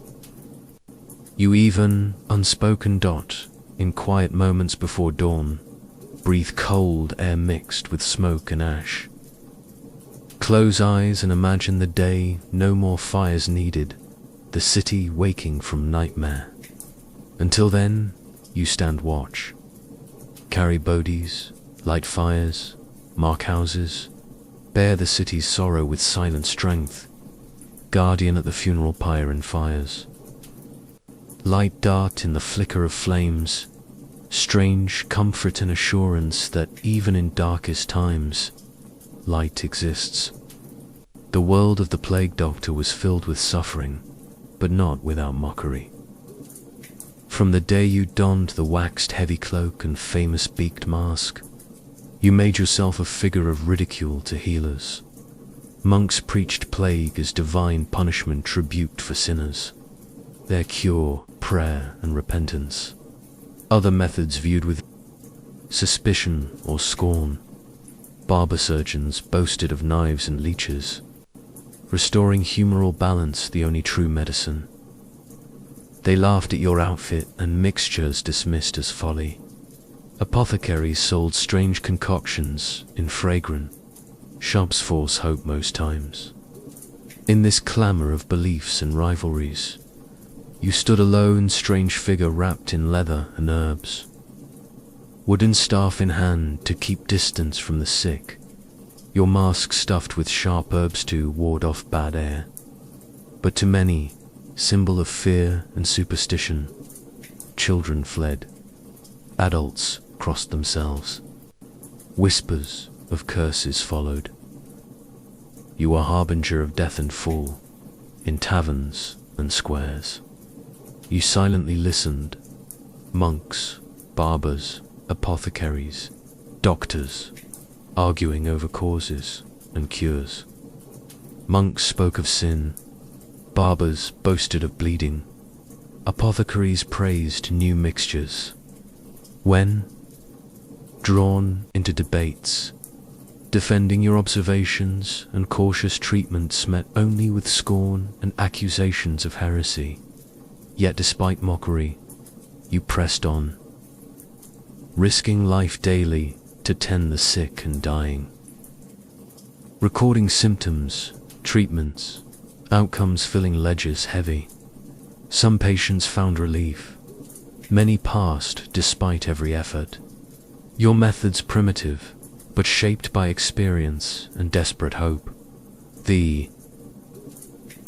You even, unspoken dot, in quiet moments before dawn, breathe cold air mixed with smoke and ash. Close eyes and imagine the day, no more fires needed, the city waking from nightmare. Until then, you stand watch. Carry bodies, light fires, mark houses, bear the city's sorrow with silent strength, guardian at the funeral pyre and fires. Light dart in the flicker of flames, strange comfort and assurance that even in darkest times, light exists. The world of the plague doctor was filled with suffering, but not without mockery. From the day you donned the waxed heavy cloak and famous beaked mask, you made yourself a figure of ridicule to healers. Monks preached plague as divine punishment rebuked for sinners, their cure, prayer and repentance. Other methods viewed with suspicion or scorn. Barber surgeons boasted of knives and leeches, restoring humoral balance, the only true medicine. They laughed at your outfit and mixtures dismissed as folly. Apothecaries sold strange concoctions in fragrant. Shops false hope most times. In this clamor of beliefs and rivalries, you stood a lone, strange figure wrapped in leather and herbs, wooden staff in hand to keep distance from the sick, your mask stuffed with sharp herbs to ward off bad air. But to many, symbol of fear and superstition, children fled, adults crossed themselves, whispers of curses followed. You are harbinger of death and fall, in taverns and squares. You silently listened, monks, barbers, apothecaries, doctors, arguing over causes and cures. Monks spoke of sin, barbers boasted of bleeding, apothecaries praised new mixtures. When, drawn into debates, defending your observations and cautious treatments met only with scorn and accusations of heresy, yet despite mockery, you pressed on, risking life daily to tend the sick and dying. Recording symptoms, treatments, outcomes filling ledgers heavy. Some patients found relief. Many passed despite every effort. Your methods primitive, but shaped by experience and desperate hope. The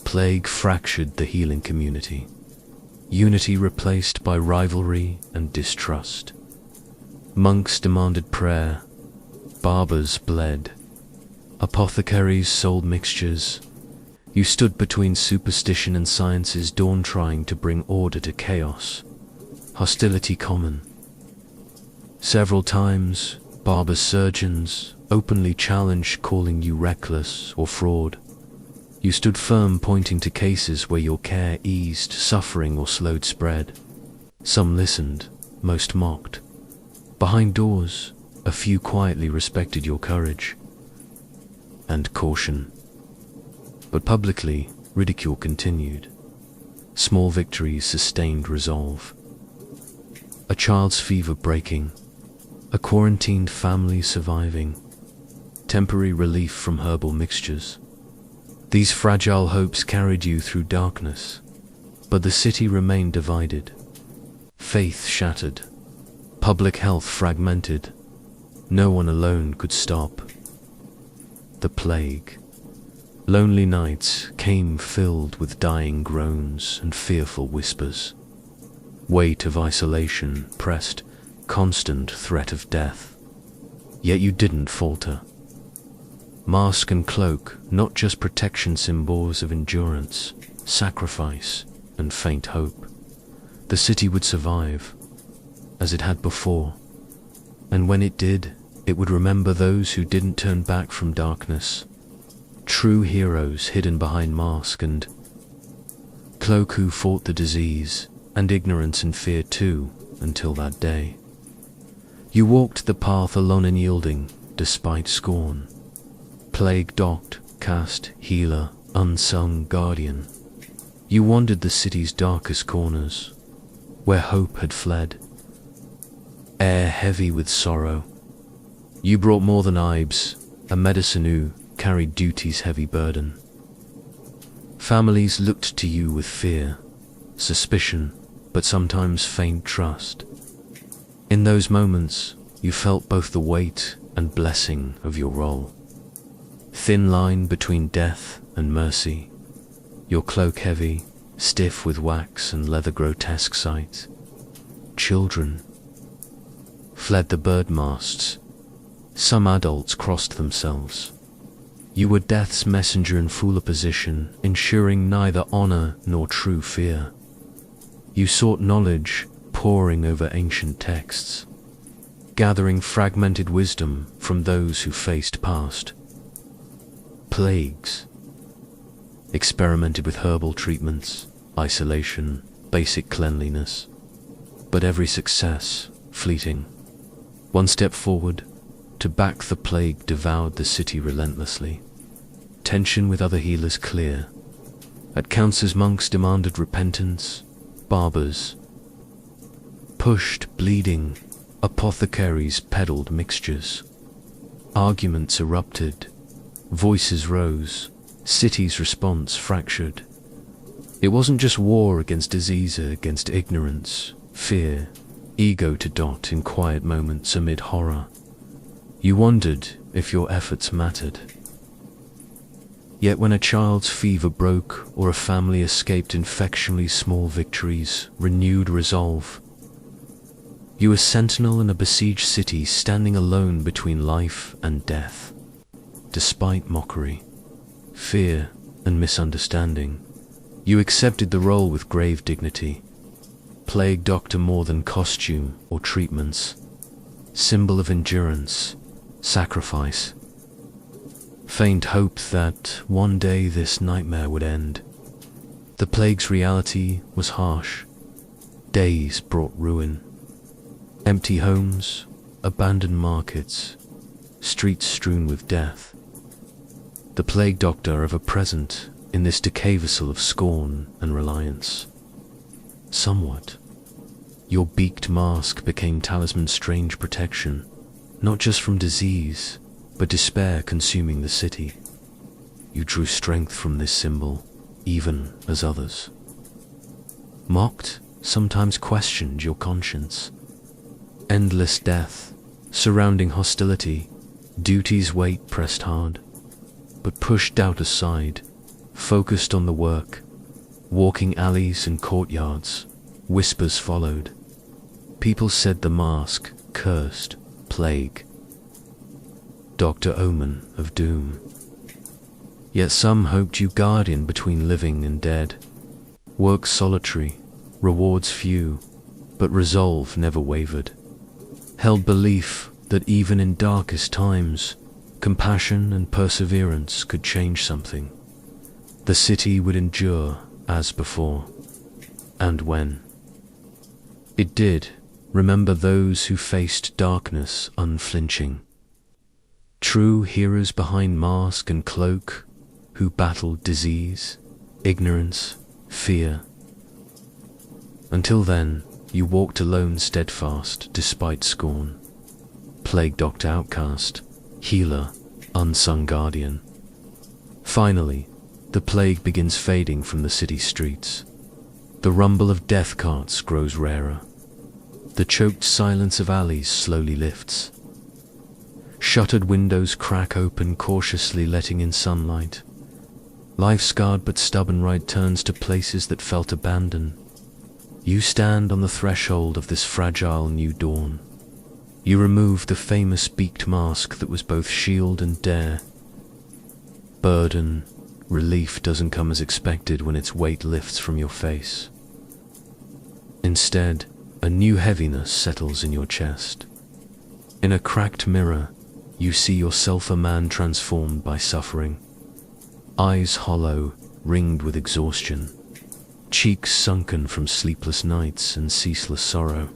plague fractured the healing community. Unity replaced by rivalry and distrust. Monks demanded prayer, barbers bled, apothecaries sold mixtures. You stood between superstition and science's dawn, trying to bring order to chaos, hostility common. Several times, barber surgeons openly challenged, calling you reckless or fraud. You stood firm, pointing to cases where your care eased suffering or slowed spread. Some listened, most mocked. Behind doors, a few quietly respected your courage and caution. But publicly, ridicule continued. Small victories sustained resolve. A child's fever breaking, a quarantined family surviving, temporary relief from herbal mixtures. These fragile hopes carried you through darkness, but the city remained divided. Faith shattered, public health fragmented. No one alone could stop the plague. Lonely nights came filled with dying groans and fearful whispers. Weight of isolation pressed, constant threat of death. Yet you didn't falter. Mask and cloak, not just protection, symbols of endurance, sacrifice, and faint hope. The city would survive, as it had before, and when it did, it would remember those who didn't turn back from darkness. True heroes hidden behind mask and cloak, who fought the disease and ignorance and fear too, until that day. You walked the path alone and yielding, despite scorn. Plague docked, cast, healer, unsung guardian. You wandered the city's darkest corners, where hope had fled. Air heavy with sorrow. You brought more than Ibes, a medicine who carried duty's heavy burden. Families looked to you with fear, suspicion, but sometimes faint trust. In those moments, you felt both the weight and blessing of your role. Thin line between death and mercy, your cloak heavy, stiff with wax and leather grotesque sight. Children fled the bird masts. Some adults crossed themselves. You were death's messenger in full opposition, ensuring neither honor nor true fear. You sought knowledge, poring over ancient texts, gathering fragmented wisdom from those who faced past plagues. Experimented with herbal treatments, isolation, basic cleanliness, but every success fleeting. One step forward, to back the plague devoured the city relentlessly. Tension with other healers clear. At councils monks demanded repentance, barbers pushed bleeding, apothecaries peddled mixtures. Arguments erupted, voices rose, city's response fractured. It wasn't just war against disease, against ignorance, fear, ego to dot in quiet moments amid horror. You wondered if your efforts mattered. Yet when a child's fever broke or a family escaped infectionally, small victories renewed resolve. You a sentinel in a besieged city, standing alone between life and death. Despite mockery, fear, and misunderstanding, you accepted the role with grave dignity. Plague doctor more than costume or treatments, symbol of endurance, sacrifice. Faint hope that one day this nightmare would end. The plague's reality was harsh. Days brought ruin. Empty homes, abandoned markets, streets strewn with death. The plague doctor ever present in this decay vessel of scorn and reliance. Somewhat. Your beaked mask became talisman's strange protection, not just from disease, but despair consuming the city. You drew strength from this symbol, even as others mocked, sometimes questioned your conscience. Endless death, surrounding hostility, duty's weight pressed hard, but pushed doubt aside, focused on the work. Walking alleys and courtyards, whispers followed. People said the mask cursed, plague, Dr. Omen of doom. Yet some hoped you guardian between living and dead. Work solitary, rewards few, but resolve never wavered. Held belief that even in darkest times, compassion and perseverance could change something. The city would endure as before. And when it did, remember those who faced darkness unflinching. True heroes behind mask and cloak, who battled disease, ignorance, fear. Until then, you walked alone steadfast despite scorn. Plague doctor outcast, healer, unsung guardian. Finally, the plague begins fading from the city streets. The rumble of death carts grows rarer. The choked silence of alleys slowly lifts. Shuttered windows crack open, cautiously letting in sunlight. Life-scarred but stubborn right turns to places that felt abandoned. You stand on the threshold of this fragile new dawn. You remove the famous beaked mask that was both shield and dare. Burden, relief doesn't come as expected when its weight lifts from your face. Instead, a new heaviness settles in your chest. In a cracked mirror, you see yourself, a man transformed by suffering. Eyes hollow, ringed with exhaustion. Cheeks sunken from sleepless nights and ceaseless sorrow.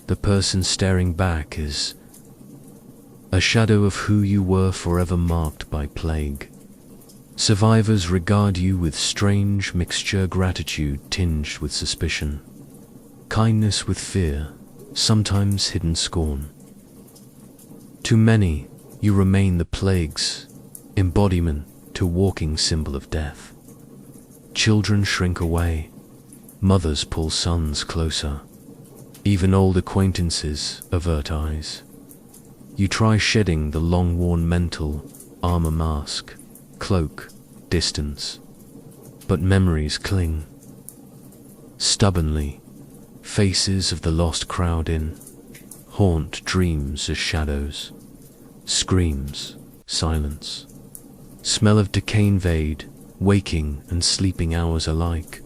The person staring back is a shadow of who you were, forever marked by plague. Survivors regard you with strange mixture, gratitude tinged with suspicion. kindness with fear, sometimes hidden scorn. To many, you remain the plague's embodiment, to walking symbol of death. Children shrink away, mothers pull sons closer, even old acquaintances avert eyes. You try shedding the long-worn mental armor, mask, cloak, distance, but memories cling. Stubbornly, faces of the lost crowd haunt dreams as shadows, screams, silence. Smell of decay invade waking and sleeping hours alike.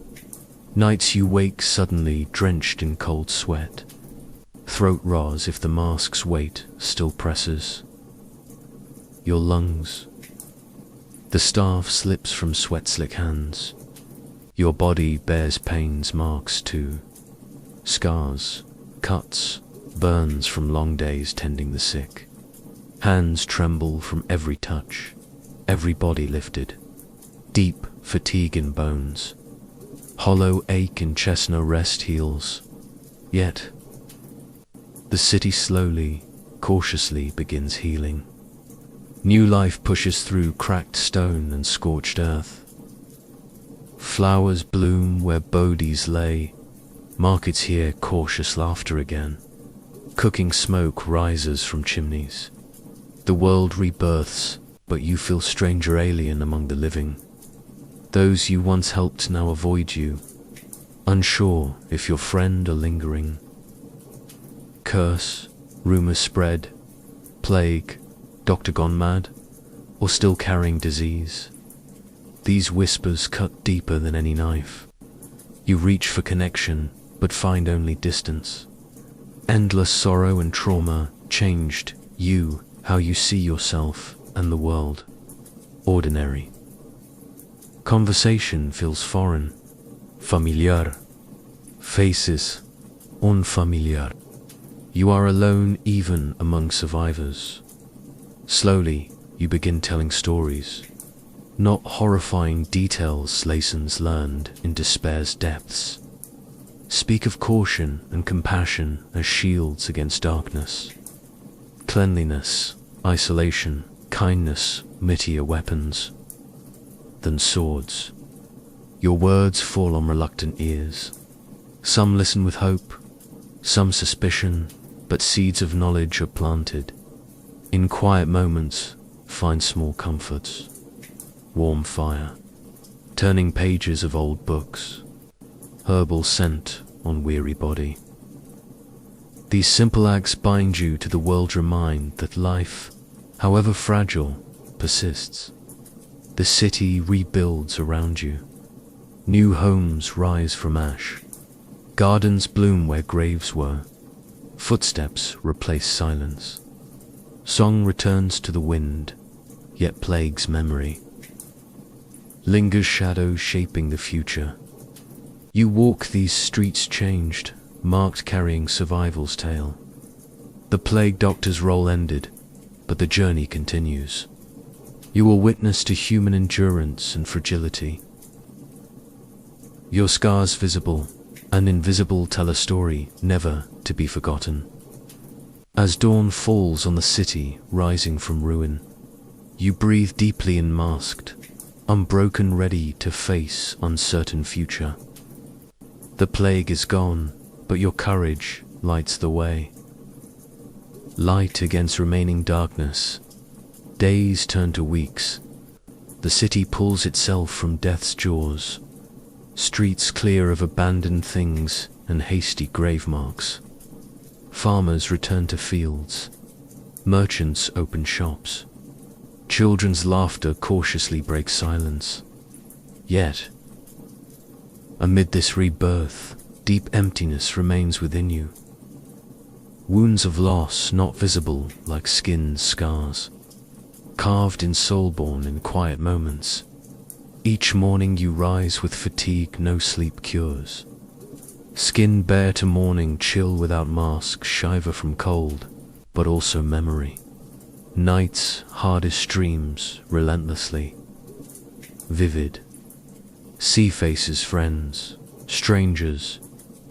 Nights you wake suddenly drenched in cold sweat, throat raw as if the mask's weight still presses your lungs. The staff slips from sweat-slick hands. Your body bears pain's marks too. Scars, cuts, burns from long days tending the sick. Hands tremble from every touch, every body lifted. Deep fatigue in bones, hollow ache in chest, no rest heals. Yet, the city slowly, cautiously begins healing. New life pushes through cracked stone and scorched earth. Flowers bloom where bodies lay. Markets hear cautious laughter again. Cooking smoke rises from chimneys. The world rebirths, but you feel stranger, alien among the living. Those you once helped now avoid you, unsure if your friend are lingering. Curse, rumors spread, plague, doctor gone mad, or still carrying disease. These whispers cut deeper than any knife. You reach for connection, but find only distance. Endless sorrow and trauma changed you, how you see yourself and the world. Ordinary. Conversation feels foreign, familiar. Faces, unfamiliar. You are alone even among survivors. Slowly, you begin telling stories. Not horrifying details, lessons learned in despair's depths. Speak of caution and compassion as shields against darkness. Cleanliness, isolation, kindness, mightier weapons than swords. Your words fall on reluctant ears. Some listen with hope, some suspicion, but seeds of knowledge are planted. In quiet moments, find small comforts. Warm fire, turning pages of old books, herbal scent on weary body. These simple acts bind you to the world, remind that life, however fragile, persists. The city rebuilds around you. New homes rise from ash. Gardens bloom where graves were. Footsteps replace silence. Song returns to the wind, yet plagues memory. Lingers shadow shaping the future. You walk these streets changed, marked carrying survival's tale. The plague doctor's role ended, but the journey continues. You will witness to human endurance and fragility. Your scars visible and invisible tell a story never to be forgotten. As dawn falls on the city rising from ruin, you breathe deeply and masked, unbroken, ready to face uncertain future. The plague is gone, but your courage lights the way. Light against remaining darkness. Days turn to weeks. The city pulls itself from death's jaws. Streets clear of abandoned things and hasty grave marks. Farmers return to fields. Merchants open shops. Children's laughter cautiously breaks silence. Yet, amid this rebirth, deep emptiness remains within you. Wounds of loss not visible like skin scars, carved in soul-born in quiet moments. Each morning you rise with fatigue no sleep cures. Skin bare to morning, chill without mask, shiver from cold, but also memory. Nights hardest dreams relentlessly. Vivid. See faces, friends, strangers,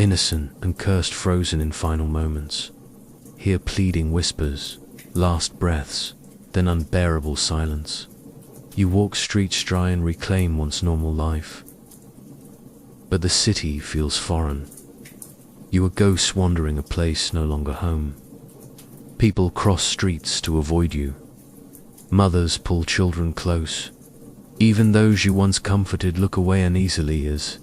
innocent and cursed, frozen in final moments. Hear pleading whispers, last breaths, then unbearable silence. You walk streets dry and reclaim once normal life. But the city feels foreign. You are ghosts wandering a place no longer home. People cross streets to avoid you. Mothers pull children close. Even those you once comforted look away uneasily, as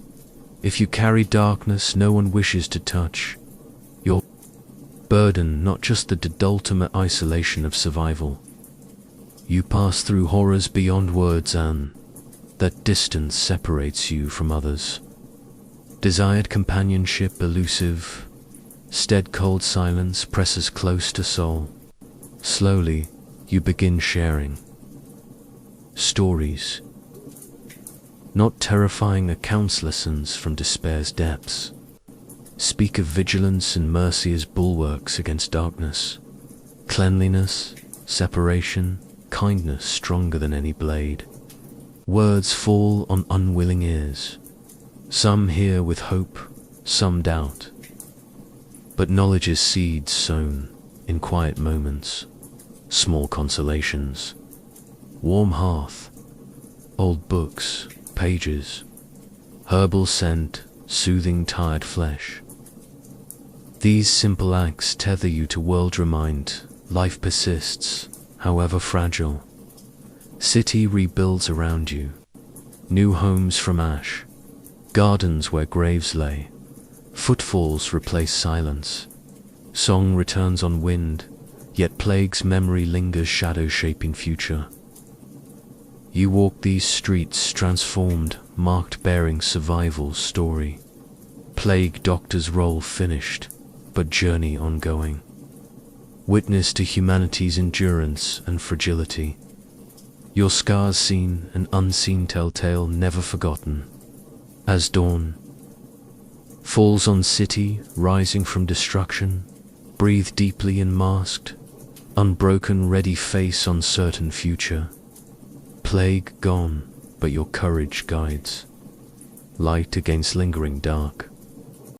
if you carry darkness no one wishes to touch. Your burden, not just the ultimate isolation of survival. You pass through horrors beyond words, and that distance separates you from others. Desired companionship, elusive, stead cold silence presses close to soul. Slowly, you begin sharing stories. Not terrifying accounts, lessons from despair's depths. Speak of vigilance and mercy as bulwarks against darkness. Cleanliness, separation, kindness stronger than any blade. Words fall on unwilling ears. Some hear with hope, some doubt. But knowledge is seeds sown in quiet moments, small consolations. Warm hearth, old books, pages, herbal scent, soothing tired flesh. These simple acts tether you to world, remind life persists, however fragile. City rebuilds around you, new homes from ash, gardens where graves lay, footfalls replace silence, song returns on wind, yet plague's memory lingers, shadow shaping future. You walk these streets transformed, marked, bearing survival's story. Plague doctor's role finished, but journey ongoing. Witness to humanity's endurance and fragility. Your scars seen and unseen, telltale, never forgotten. As dawn falls on city, rising from destruction, breathe deeply and masked, unbroken, ready face uncertain future. Plague gone, but your courage guides. Light against lingering dark.